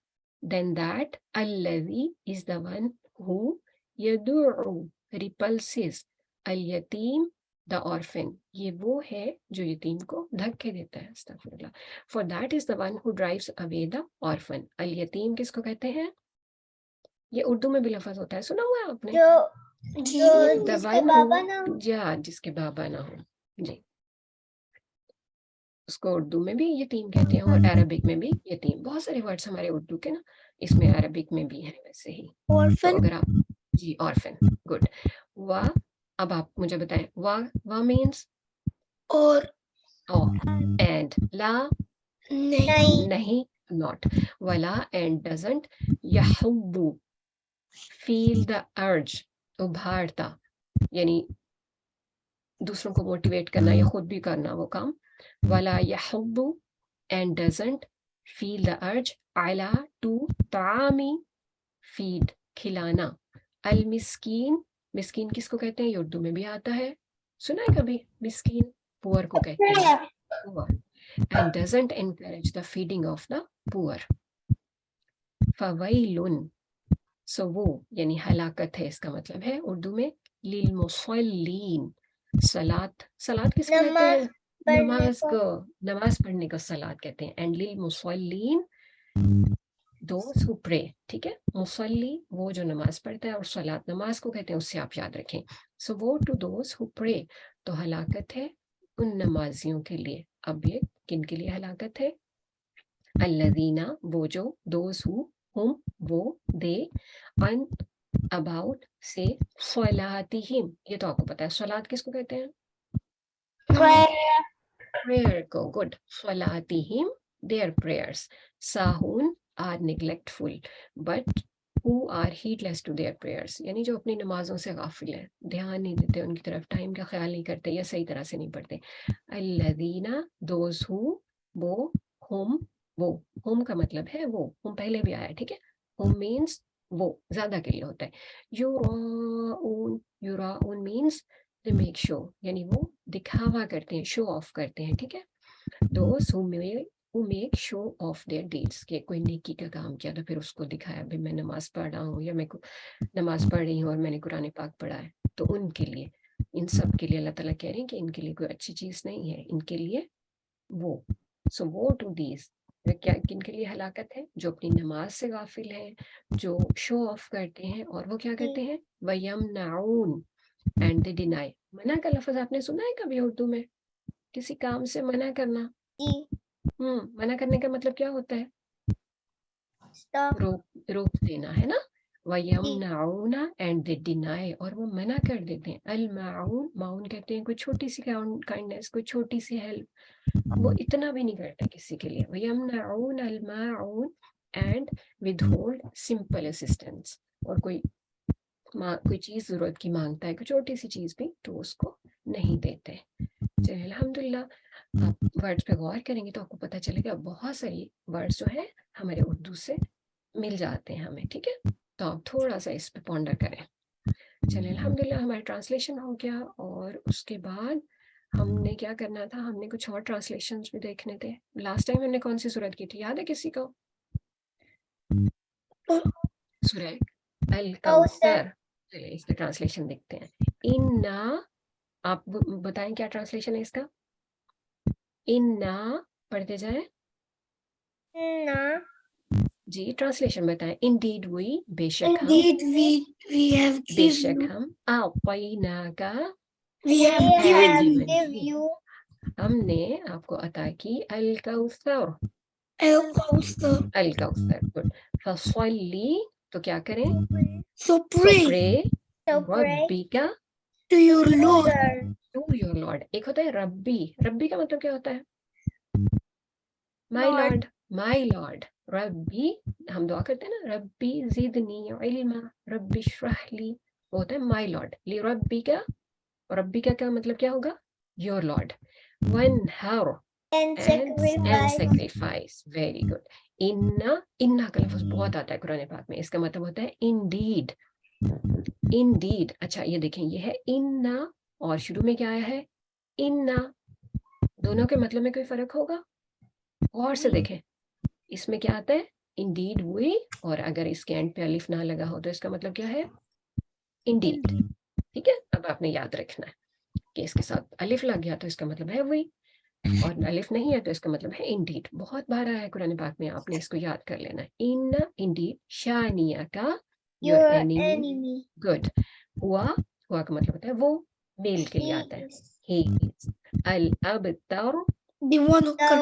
then that, alladhi is the one who, यदुउ repulses, al-yatim the orphan, ये वो है जो यतीम को धक्के देता है। अस्तगफिरुल्लाह। For that is the one who drives away the orphan। al-yatim किसको कहते हैं? ये उर्दू में भी लफ्ज होता है, सुना हुआ है आपने? जो जिसके बाबा ना हो. या जिसके बाबा ना हो, जी उसको उर्दू में भी यतीम कहते हैं और अरबिक में भी यतीम। बहुत सारे वर्ड्स हमारे उर्दू के ना इसमें अरबिक में भी हैं वैसे ही। तो अगर आप जी ऑर्फन, गुड। वाह, अब आप मुझे बताएं, वाह मीन्स और एंड, ला नहीं नॉट, वला एंड डजंट, यहुब्बु फील द अर्ज उभारता, यानी दूसरों को मोटिवेट करना या खुद भी करना वो काम. वला यहुब्बु and doesn't feel the urge ala to तामी feed खिलाना. अल मिस्कीन, मिस्कीन किसको कहते हैं? ये उर्दू में भी आता है, सुना है कभी? मिस्कीन पुअर को कहते हैं, poor. and doesn't encourage the feeding of the poor. फवैलुन, सो वो यानी हलाकत है, इसका मतलब है उर्दू में लिल मुसल्लीन. सलात, सलात किसको कहते हैं? नमाज को, नमाज पढ़ने को सलात कहते हैं. एंड लिल मुसल्लीन दोज हु प्रे. ठीक है, मुसल्ली वो जो नमाज पढ़ता है, और सलात नमाज को कहते हैं, उससे आप याद रखें. सो वो टू दोज हु प्रे, तो हलाकत है उन नमाजियों के लिए. अब ये किन के लिए हलाकत है? अल्लज़ीना, वो जो, दोज हु, हुम वो, दे, अन अबाउट से, सलातिहिम, ये तो आपको पता है. सलात किसको कहते हैं? प्रेयर को. गुड. सलातिहिम, देयर प्रेयर्स. साहून, are neglectful, but who are heedless to their prayers, यानी जो अपनी नमाजों से गाफिल है, ध्यान नहीं देते उनकी तरफ, टाइम का ख्याल नहीं करते या सही तरह से नहीं पढ़ते. अल्लज़ीना, दोज हु, वो, हुम वो, हुम का मतलब है वो, हुम पहले भी आया. ठीक है, हुम मीन्स वो, ज्यादा के लिए होता है. युराउन, युराउन मीन्स दे मेक शो, यानी वो दिखावा करते हैं, शो ऑफ करते हैं. ठीक है, those who make show of their deeds, के कोई नेकी का काम किया तो फिर उसको दिखाया, भाई मैं नमाज पढ़ रहा हूँ, या मैं नमाज पढ़ रही हूँ और मैंने कुरान पाक पढ़ा है. तो उनके लिए, इन सब के लिए अल्लाह ताला कह रहे हैं कि इनके लिए कोई अच्छी चीज नहीं है, इनके लिए वो. सो वो टू दीज, क्या किनके लिए हलाकत है? जो अपनी नमाज से गाफिल हैं, जो शो ऑफ करते हैं, और वो क्या करते हैं? वयमनाउन एंड दे डिनाई. मना का लफ्ज आपने सुना है कभी उर्दू में? किसी काम से मना करना. मना करने का मतलब क्या होता है? रोक देना, है ना. वयमनाउना एंड दे डिनाई, और वो मना कर देते हैं. अल माउन, माउन कहते हैं कोई छोटी सी काइंडनेस, कोई छोटी सी हेल्प, वो इतना भी नहीं करता किसी के लिए. वयमनाउन अल माउन एंड विदहोल्ड सिंपल असिस्टेंस, और कोई चीज जरूरत की मांगता है, कोई छोटी सी चीज भी, तो उसको नहीं देते. चलिए अल्हम्दुलिल्लाह. आप वर्ड्स पे गौर करेंगे तो आपको पता चलेगा बहुत सारी वर्ड्स जो है हमारे उर्दू से मिल जाते हैं हमें. ठीक है, तो आप थोड़ा सा इस पे पॉन्डर करें. चलिए अल्हम्दुलिल्लाह, हमारा ट्रांसलेशन हो गया, और उसके बाद हमने क्या करना था? हमने कुछ और ट्रांसलेशंस भी देखने थे. लास्ट टाइम हमने कौन सी सूरत की थी, याद है किसी को? सूरह अल कौसर. चलिए इसका ट्रांसलेशन देखते हैं. इन्ना, आप बताएं क्या ट्रांसलेशन है इसका? इन्ना, पढ़ते जाए. जी, ट्रांसलेशन बताएं. इंडीड वी, बेशक हम, we have बेशक given हम, आतैनाका, we have given you, हमने आपको अता की, अल कौसर, al-Kawthar. अल कौसर. गुड. फसल्ली, तो क्या करें? So pray प्रे रब्बिका, to your Lord. To your Lord. एक होता है रब्बी, रब्बी का मतलब क्या होता है? My lord, my Lord. रब्बी, हम दुआ करते हैं ना, रब्बी जिदनी इल्मा, रब्बी इश्रह ली, वो होता है माई लॉर्ड. ली रब्बिका, रब्बिका का मतलब क्या होगा? Your Lord. One her and sacrifice. Very good. इन्ना, इन्ना का लफ्ज बहुत आता है कुरान पाक में, इसका मतलब होता है indeed, indeed. अच्छा ये देखें, ये है इन्ना, और शुरू में क्या आया है? इन्ना. दोनों के मतलब में कोई फर्क होगा? और से देखें, इसमें क्या आता है? indeed we, और अगर इसके एंड पे अलिफ ना लगा हो तो इसका मतलब क्या है? indeed. ठीक है, अब आपने याद रखना है कि इसके साथ अलिफ लग गया तो इसका मतलब है we, और अलिफ नहीं है तो इसका मतलब है इंडीड. बहुत बार आया है कुरान पाक में, आपने इसको याद कर लेना है. इन्ना इंडीड शानिया का, योर एनिमी. गुड. हुआ, हुआ का मतलब होता है वो, मेल के लिए आता है. He is. अल अबतर, The one who cut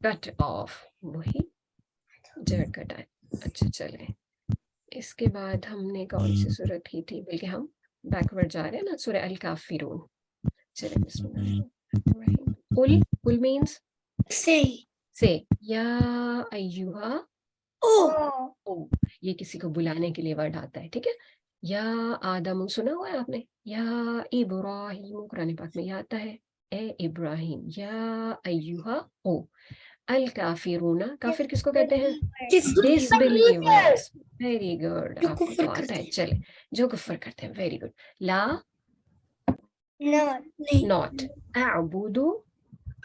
cut off. Off, वही जड़ कटा है. अच्छा चले, इसके बाद हमने कौन सी सूरत की थी? बल्कि हम बैकवर्ड जा रहे हैं ना, सूरह अल काफिरून. चले बिस्मिल्लाह. कुल मीन्स से. या अय्युहा, Oh, ओ, ये किसी को बुलाने के लिए वर्ड आता है. ठीक है, या आदम सुना हुआ है आपने, या इब्राहिम कुरान पाक में यह आता है, ए इब्राहिम, या अय्युहा ओ अल काफिरूना, काफिर किसको कहते हैं? डिसबिलीवर्स। वेरी गुड, जो आपको कुफ्र तो आता करते है। हैं। चले, जो कुफ्र करते हैं, वेरी गुड। ला नहीं, नॉट, अअबुदु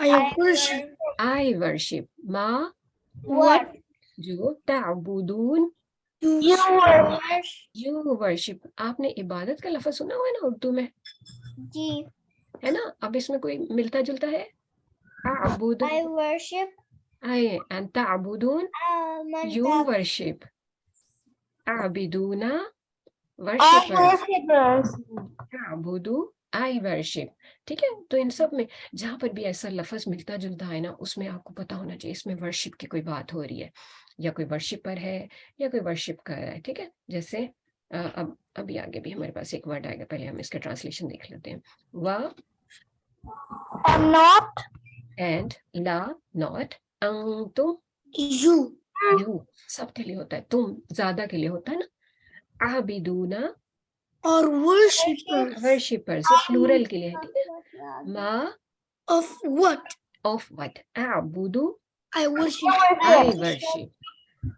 I worship आई वर्शिप, मा what जो ताबुदून you यू वर्शिप। आपने इबादत का लफ्ज सुना हुआ है ना उर्दू में, जी है ना? अब इसमें कोई मिलता जुलता है? अअबुद I worship आई एंड ताबुदून यू man वर्शिप, आबिदूना वर्शिपर्स, ताबुदू आई वर्शिप। ठीक है, तो इन सब में जहां पर भी ऐसा लफ्ज मिलता जुलता है ना, उसमें आपको पता होना चाहिए इसमें वर्शिप की कोई बात हो रही है, या कोई वर्शिपर है, या कोई वर्शिप कर रहा है। ठीक है, जैसे अब अभी आगे भी हमारे पास एक वर्ड आएगा, पहले हम इसका ट्रांसलेशन देख लेते हैं। व not एंड ला नॉट, तुम you यू सबके लिए होता है, तुम ज्यादा के लिए होता है ना। आबिदूना are worshippers वर्शिपर्स प्लूरल के लिए है। ठीक है, मा of what ऑफ व्हाट, आबुदू I worship I worship,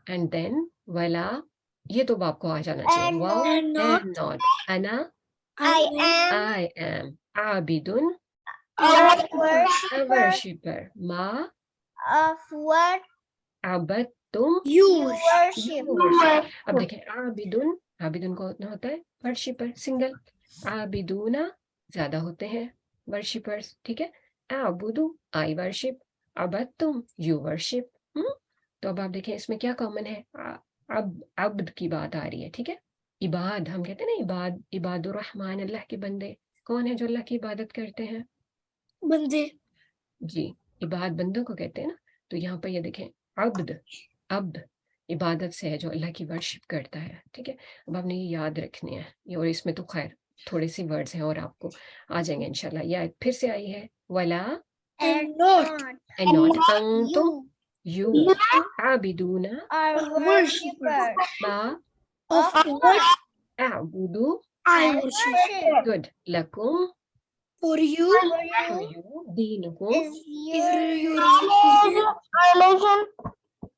and then वला, ये तो आपको आ जाना चाहिए, And वाओ and not एंड नॉट, अना I am आई एम, आबिदुन a a worshipper worshipper, मा of what अबदतुम you you worship. worship। अब देखें, आबिदुन, आबिदुन को होता है वर्शिपर सिंगल, आबिदूना ज्यादा होते हैं वर्शिपर्स। ठीक है, आबुदु आई वर्शिप, अबदतुम यू वर्शिप। तो अब आप देखें इसमें क्या कॉमन है, अब अब्द की बात आ रही है। ठीक है, इबाद, हम कहते हैं ना इबादुर रहमान, अल्लाह के बंदे। कौन है जो अल्लाह की इबादत करते हैं? बंदे जी, इबाद बंदों को कहते हैं ना। तो यहाँ पर ये देखें, अब्द, अब्द इबादत से है जो अल्लाह की वर्शिप करता है। ठीक है, अब आपने ये याद रखने हैं, और इसमें तो खैर थोड़े से वर्ड्स हैं और आपको आ जाएंगे इंशाल्लाह। या फिर से आई है, वला and not एंड नॉट, अंतुम You यू आबिदूना are worshippers worshippers मा of what अबुदु। I worship. गुड, लकुम For you फॉर यू, दीनुकुम is is your your religion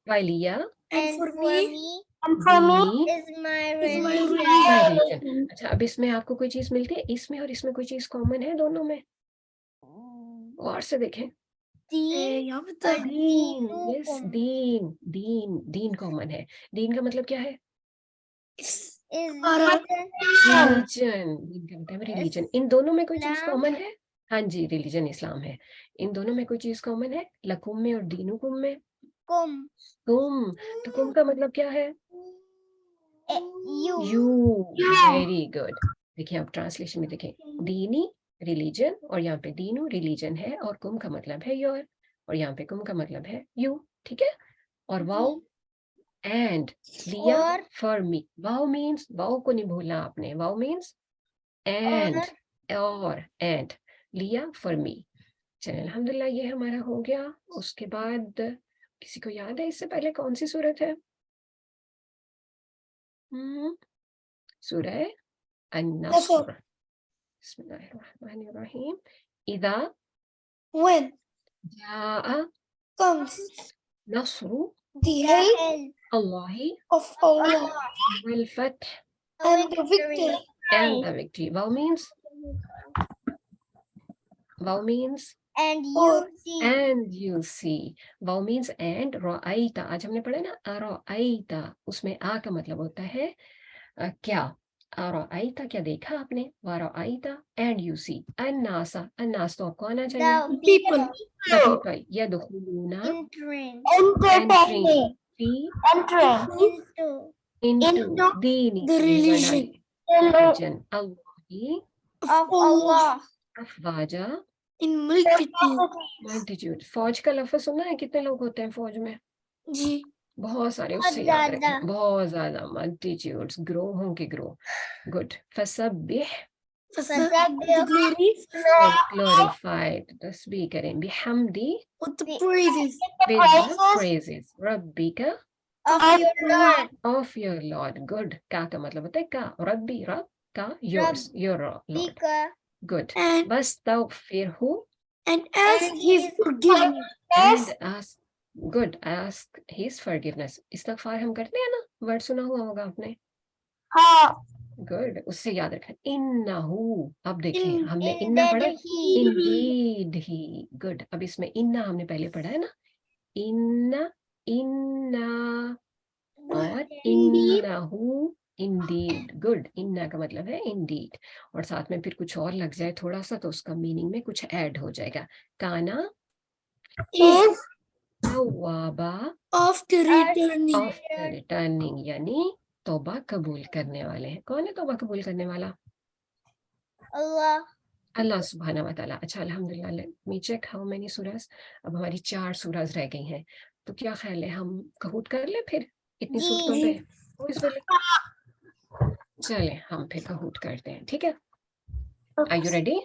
वलिया and for me दीनी is my is my religion. religion. अच्छा, अब इसमें आपको कोई चीज मिलती है, इसमें और इसमें कोई चीज कॉमन है दोनों में? और से देखें, यहाँ पे तो दीन, यस दीन, दीन, दीन कॉमन है। दीन का मतलब क्या है? Is रिलीजन, दीन का मतलब रिलीजन। इन दोनों में कोई चीज इस्लाम। कॉमन है? हाँ जी, रिलीजन इस्लाम है। इन दोनों में कोई चीज कॉमन है? लकुम में और दीनुकुम में? kum कुम, तो कुम का मतलब क्या है? you you, very good. देखिए आप ट्रांसलेशन में देखें, दीनी रिलीजन, और यहाँ पे दीनू रिलीजन है, और कुम का मतलब है योर, और यहाँ पे कुम का मतलब है यू। ठीक है, और वाओ एंड लिया और for me, wow means, wow को नहीं भूलना आपने, वाओ मीन्स एंड, और एंड लिया फॉर मी। चलिए अल्हम्दुलिल्लाह, ये हमारा हो गया। उसके बाद किसी को याद है इससे पहले कौन सी सूरत है? सूरह अन-नस्र। बिस्मिल्लाहिर्रहमानिर्रहीम। इदा when जाअ comes नस्रु the help अल्लाहि of Allah वल फत्ह and the victory. and the victory. Wow means and you और see and you see. Wow means and, रअयता, आज हमने पढ़ा ना रअयता, उसमें आ का मतलब होता है क्या। रअयता क्या देखा आपने, वरअयता एंड यू सी। अन्नासा, अन्नास तो आपको आना चाहिए। the people The people यदखुलूना entering entering fee into into दीनी the religion religion अल्लाही of Allah अफवाजा in multitude. Multitude. फौज का लफ्ज सुना है? कितने लोग होते हैं फौज में? जी बहुत सारे, बहुत उससे याद ज्यादा। रखें, बहुत ज्यादा, मल्टीट्यूड्स, ग्रोहों के ग्रोह। गुड, फसब्बिह glory ग्लोरिफाइड, तस्बीह करें, बिहम्दी with the praises with the praises, रब्बिका Of your Lord. Of your Lord. Good. का मतलब होता है का, रब्बी, रब का, yours, your Lord. Good. And वस्तगफिरहु, and ask his forgiveness. and ask. Good. Ask his forgiveness. इस्तगफार हम करते हैं ना, वर्ड सुना हुआ होगा आपने. हाँ. गुड, उससे याद रखें. इन्नहु. अब देखें हमने इन्ना पढ़ा, इंडीड ही. गुड. अब इसमें इन्ना हमने पहले पढ़ा है ना, इन्ना, इन्ना और इन्नहु, इंडीड. गुड. इन्ना का मतलब है इंडीड, और साथ में फिर कुछ और लग जाए थोड़ा सा तो उसका मीनिंग में कुछ ऐड हो जाएगा. काना Is तवाबा, after returning. After returning, यानी तौबा कबूल करने वाले हैं. कौन है तौबा कबूल करने वाला? Allah. अल्लाह सुब्हाना व तआला. अच्छा, अल्हम्दुलिल्लाह. Let me check how many सूरास. अब हमारी 4 सूरास रह गई हैं, तो क्या ख्याल है हम कहूट कर लें फिर इतनी सूरतों पे? Who is willing? चले हम फिर कहूट करते हैं, ठीक है? Are you ready?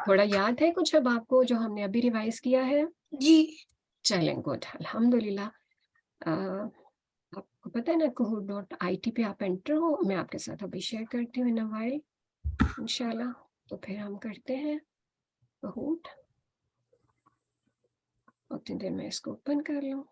थोड़ा याद है कुछ अब आपको जो हमने अभी रिवाइज किया है? जी. चलें, गुड, अल्हम्दुलिल्लाह. आपको पता है ना kahoot.it पे आप एंटर हो. मैं आपके साथ अभी शेयर करती हूँ इन अ व्हाइल इंशाल्लाह. तो फिर हम करते हैं कहूट. उतनी देर में इसको ओपन कर लूँ.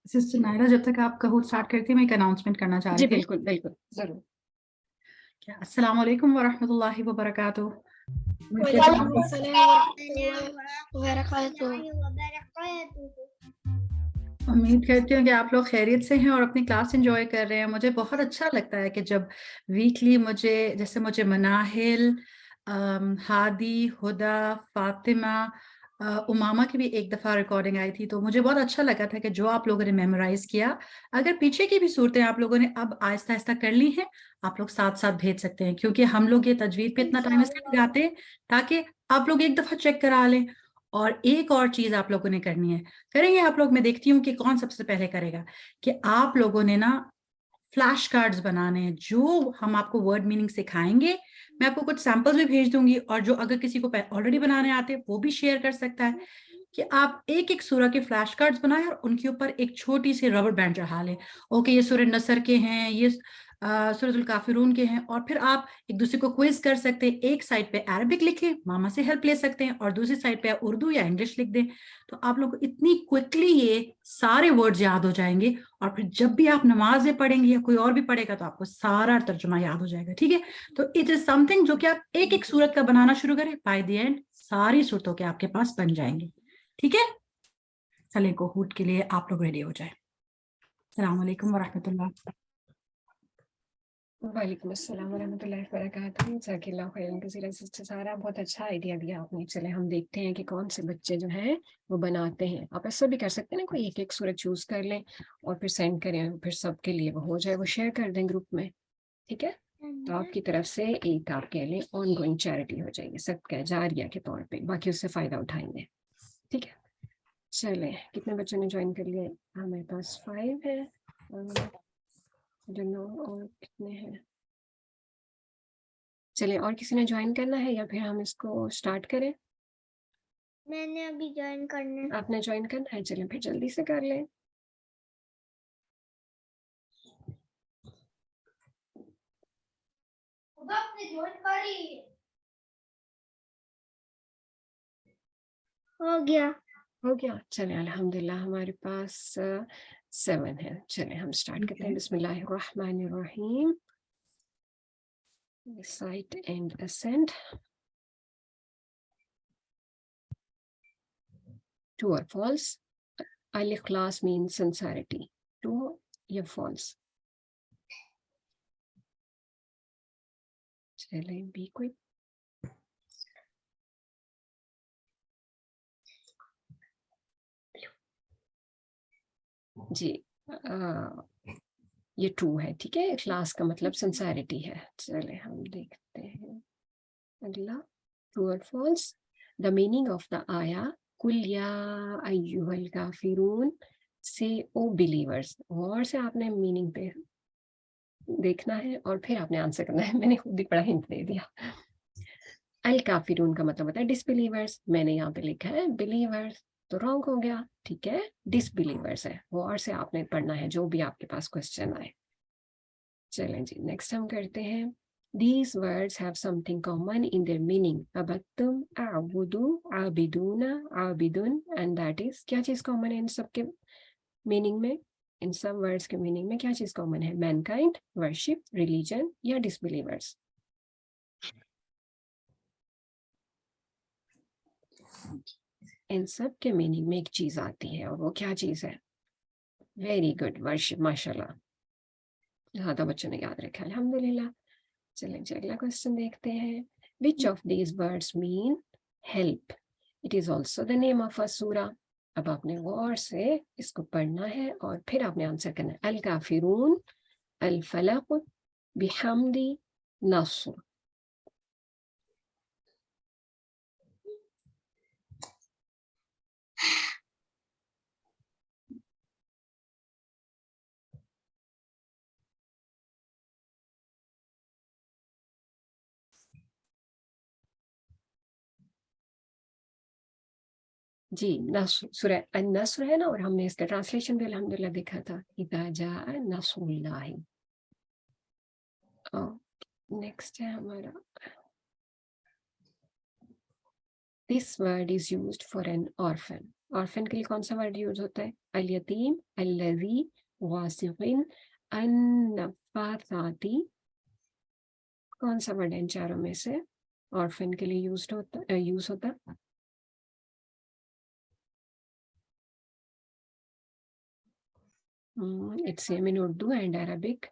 सिस्टर नायरा, जब तक आप कहूट स्टार्ट करती हैं मैं एक अनाउंसमेंट करना चाह जी रही थी. बिल्कुल बिल्कुल जरूर. क्या अस्सलाम वालेकुम व रहमतुल्लाहि व बरकातुहू. वालेकुम अस्सलाम व रहमतुल्लाहि व बरकातुहू. उम्मीद करती हूँ कि आप लोग खैरियत से हैं और अपनी क्लास एंजॉय कर रहे हैं. मुझे बहुत अच्छा लगता है कि जब वीकली मुझे मनाहिल, हादी, हुदा, फातिमा, उमामा की भी एक दफ़ा रिकॉर्डिंग आई थी, तो मुझे बहुत अच्छा लगा था कि जो आप लोगों ने मेमोराइज किया, अगर पीछे की भी सूरतें आप लोगों ने अब आहिस्ता आहिस्ता कर ली हैं, आप लोग साथ साथ भेज सकते हैं, क्योंकि हम लोग ये तजवीद पे इतना टाइम इसलिए लगाते हैं ताकि आप लोग एक दफ़ा चेक करा लें. और एक और चीज आप लोगों ने करनी है, करेंगे आप लोग. मैं देखती हूँ कि कौन सबसे पहले करेगा. कि आप लोगों ने ना फ्लैश कार्ड्स बनाने हैं, जो हम आपको वर्ड मीनिंग सिखाएंगे. मैं आपको कुछ सैंपल्स भी भेज दूंगी, और जो अगर किसी को ऑलरेडी बनाने आते हैं वो भी शेयर कर सकता है. कि आप एक एक सूरह के फ्लैश कार्ड्स बनाएं और उनके ऊपर एक छोटी सी रबर बैंड चढ़ा लें. ओके, ये सूरह नसर के हैं, ये सूरह काफिरून के हैं, और फिर आप एक दूसरे को क्विज कर सकते हैं. एक साइड पे अरबिक लिखें, मामा से हेल्प ले सकते हैं, और दूसरी साइड पे उर्दू या इंग्लिश लिख दें. तो आप लोग को इतनी क्विकली ये सारे वर्ड्स याद हो जाएंगे, और फिर जब भी आप नमाजें पढ़ेंगे या कोई और भी पढ़ेगा तो आपको सारा तर्जुमा याद हो जाएगा. ठीक है? तो इट इज समथिंग जो कि आप एक एक सूरत का बनाना शुरू करें, बाय द एंड सारी सूरतों के आपके पास बन जाएंगे. ठीक है? चलें, कहूट के लिए आप लोग रेडी हो जाए. अस्सलाम वालेकुम व रहमतुल्लाह. वालेकुम अस्सलाम वरहमतुल्लाहि वबरकातुहू. जज़ाकिल्लाहु खैरन कसीरन. सिस्टर सारा, बहुत अच्छा आइडिया दिया आपने. चले हम देखते हैं कि कौन से बच्चे जो हैं वो बनाते हैं. आप ऐसा भी कर सकते हैं ना, कोई एक एक सूरत चूज कर लें और फिर सेंड करें, फिर सबके लिए वो हो जाए, वो शेयर कर दें ग्रुप में. ठीक है? तो आपकी तरफ से एक आपके लिए ऑन गोइंग चैरिटी हो जाएगी, सबका जारिया के तौर पे, बाकी उससे फायदा उठाएंगे. ठीक है? चले, कितने बच्चों ने ज्वाइन कर लिए? हमारे पास 5 है. और कितने हैं? चलिए, और किसी ने ज्वाइन करना है या फिर हम इसको स्टार्ट करें? मैंने अभी ज्वाइन करना है. आपने ज्वाइन करना है? चलिए फिर जल्दी से कर लें. आपने ज्वाइन कर ली? हो गया. हो गया. चले, अल्हम्दुलिल्लाह हमारे पास 7 है. चले हम स्टार्ट करते हैं. बिस्मिल्लाहिर्रहमानिर्रहीम. Recite and ascend. True or false? Al-Ikhlas means sincerity. True या false? चले, be quick. जी, ये ट्रू है. ठीक है? इखलास का मतलब सिंसेरिटी है. चले हम देखते हैं अगला. ट्रू और false. The meaning of the आया कुल या अय्युहल काफिरून से ओ बिलीवर्स, और से आपने मीनिंग पे देखना है और फिर आपने आंसर करना है। मैंने खुद ही बड़ा हिंट दे दिया। अल काफिरून का मतलब होता है डिसबिलीवर्स, मैंने यहाँ पे लिखा है बिलीवर्स, तो रॉन्ग हो गया, ठीक है, डिसबिलीवर्स है। और से आपने पढ़ना है जो भी आपके पास क्वेश्चन आए। चलें जी, नेक्स्ट हम करते हैं। These words have something common in their meaning. अबत्तुम, अअबुदु, आबिदूना, आबिदुन, and that is, क्या चीज कॉमन है इन सब के मीनिंग में? इन सब वर्ड्स के मीनिंग में क्या चीज कॉमन है? मैनकाइंड, वर्शिप, रिलीजन या डिसबिलीवर्स? इन सब के मीनिंग में एक चीज आती है, और वो क्या चीज है? वेरी गुड, वर्शिप, माशाल्लाह, ज़्यादा बच्चों ने याद रखा, अल्हम्दुलिल्लाह। चलें जी, अगला क्वेश्चन देखते हैं। Which of these words mean help? It is also the name of a surah. अब आपने गौर से इसको पढ़ना है और फिर आपने आंसर करना है। अल काफिरून, अल फलक, बिहम्दी, नस्र। जी, नस्र, सूरह अन-नस्र है ना, और हमने इसका ट्रांसलेशन भी अल्हम्दुलिल्लाह देखा था, इज़ा जाअ नस्रुल्लाह। नेक्स्ट है हमारा, this word is used for an orphan. Orphan के लिए कौन सा वर्ड यूज होता है? अल यतीम, अल्लज़ी, वासिक़िन, अन-नफ़्फ़ासाती। कौन सा वर्ड है इन चारों में से ऑर्फन के लिए यूज होता? It's same in Urdu and Arabic.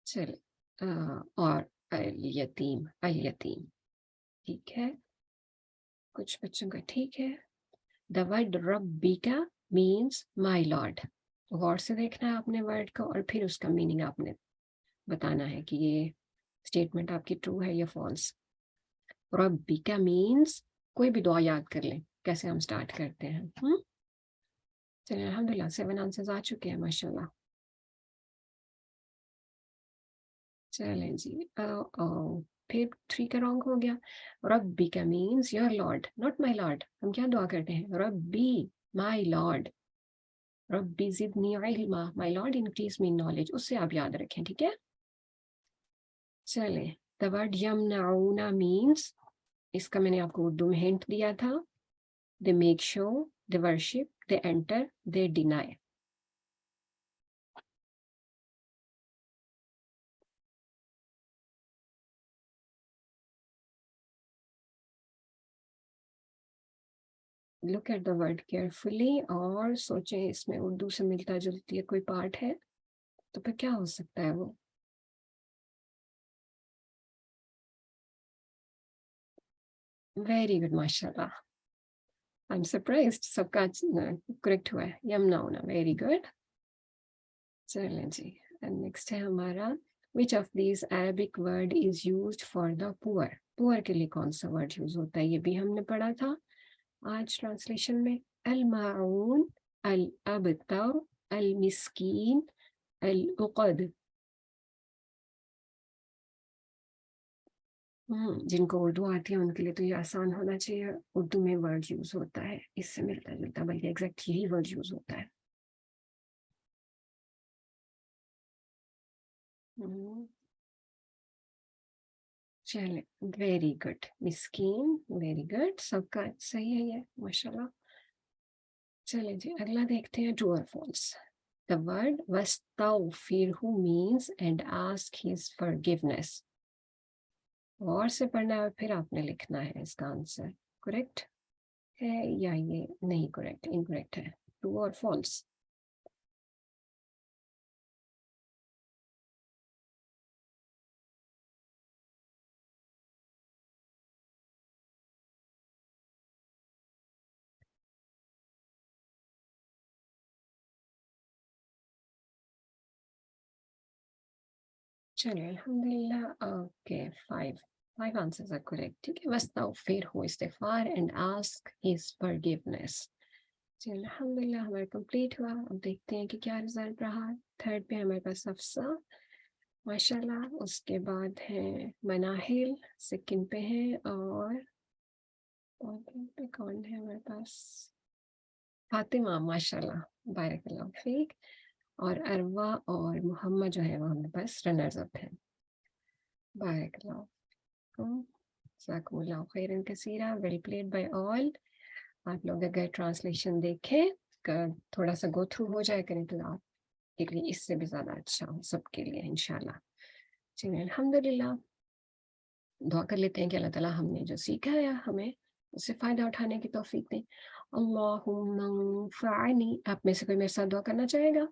चल, और अल यतीम, ठीक है, कुछ बच्चों का ठीक है। द वर्ड रब्बिका मीन्स माई लॉर्ड। गौर से देखना है आपने वर्ड को और फिर उसका मीनिंग आपने बताना है कि ये स्टेटमेंट आपकी ट्रू है या फॉल्स। रब्बिका मीन्स, कोई भी दुआ याद कर लें कैसे हम स्टार्ट करते हैं। चलिए, अल्हम्दुलिल्लाह 7 आंसर्स आ चुके हैं माशाल्लाह। चलें जी, फिर 3 का रॉन्ग हो गया। रब्बिका means your Lord, not my Lord. हम क्या दुआ करते हैं? रब्बी, माई लॉर्ड। रब्बी ज़िदनी इल्मा, my Lord increase me knowledge, उससे आप याद रखें, ठीक है। चले, द वर्ड यमनाउना मीन्स, इसका मैंने आपको उर्दू में हिंट दिया था। They make show, they worship, they enter, they deny. Look at the word carefully और सोचें इसमें उर्दू से मिलता जुलती कोई पार्ट है तो फिर क्या हो सकता है वो। वेरी गुड, माशाल्लाह, आई एम सरप्राइज्ड, सबका करेक्ट हुआ है, यमनाउना, वेरी गुड। चलें जी, नेक्स्ट है हमारा, which of these Arabic word is used for the poor. Poor के लिए कौन सा वर्ड यूज होता है? ये भी हमने पढ़ा था आज ट्रांसलेशन में। अल माऊन, अल अबतर, अल मिस्कीन, अल उक़द। जिनको उर्दू आती है उनके लिए तो ये आसान होना चाहिए। उर्दू में वर्ड यूज होता है इससे मिलता जुलता, बल्कि एग्जैक्ट यही वर्ड यूज होता है। चले, वेरी गुड, मिस्कीन, वेरी गुड, सबका सही है ये, माशाल्लाह। चले जी, अगला देखते हैं, ट्रू और फॉल्स। द वर्ड वस्तगफिरहु means and ask his forgiveness. और से पढ़ना है और फिर आपने लिखना है इसका आंसर। करेक्ट है या ये नहीं करेक्ट, इनकरेक्ट है? ट्रू और फॉल्स? चलिए, अल्हम्दुलिल्लाह, ओके, 5 5 answers are correct. ठीक है, वस्तगफिरहु इस्तिगफार and ask his forgiveness. जी अल्हम्दुलिल्लाह हमारा कंप्लीट हुआ. अब देखते हैं कि क्या रिजल्ट रहा. थर्ड पे हमारे पास हफ्सा माशाल्लाह, उसके बाद है मनाहिल, सेकंड पे है और पे कौन है हमारे पास, फातिमा माशाल्लाह बारकल्लाह फीक, और अरवा और मोहम्मद जो है वो हमारे पास रनर्स अप हैं. बारकल्लाह जज़ाकुमुल्लाह खैरन कसीरा. Well played by all. आप लोग अगर ट्रांसलेशन देखें, थोड़ा सा गो थ्रू हो जाए करें तो आपके लिए इससे भी ज़्यादा अच्छा हो सबके लिए इंशाल्लाह. जी अल्हम्दुलिल्लाह. दुआ कर लेते हैं कि अल्लाह ताला हमने जो सीखा है हमें उससे फ़ायदा उठाने की तौफीक दें. अल्लाहुम्मा फ़अनी. आप में से कोई मेरे साथ दुआ करना चाहेगा?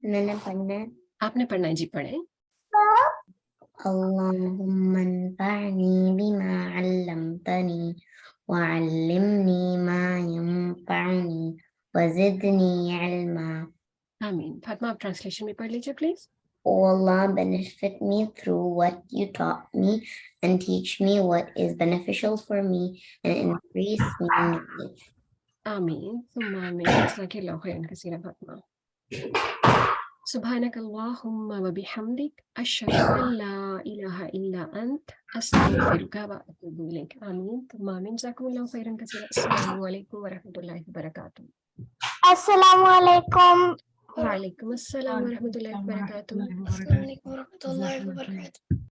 मैंने पढ़ना है. आपने पढ़ना है, जी पढ़ें. अल्लाहुम्मा अन्फ़अनी बिमा अल्लमतनी वअल्लिमनी मा यंफ़अनी वज़िदनी इल्मा. आमीन. फातिमा आप ट्रांसलेशन में पढ़ लीजिए please. O Allah, benefit me through what you taught me and teach me what is beneficial for me and increase me in knowledge. आमीन सुम्मा आमीन. जज़ाकिल्लाहु खैरन कसीरा फातिमा. सुब्हानक अल्लाहुम्मा व बिहम्दिक अशहदु अन ला इलाहा इल्ला अंत अस्तगफिरुका व अतूबु इलैक. आमीन सुम्मा आमीन. जज़ाकुमुल्लाहु खैरन कसीरा. अस्सलामु अलैकुम व रहमतुल्लाहि व बरकातुहू. अस्सलामु अलैकुम. वालेकुम अस्सलाम व रहमतुल्लाहि व बरकातुहू. अस्सलाम वालेकुम व रहमतुल्लाहि व बरकातुहू.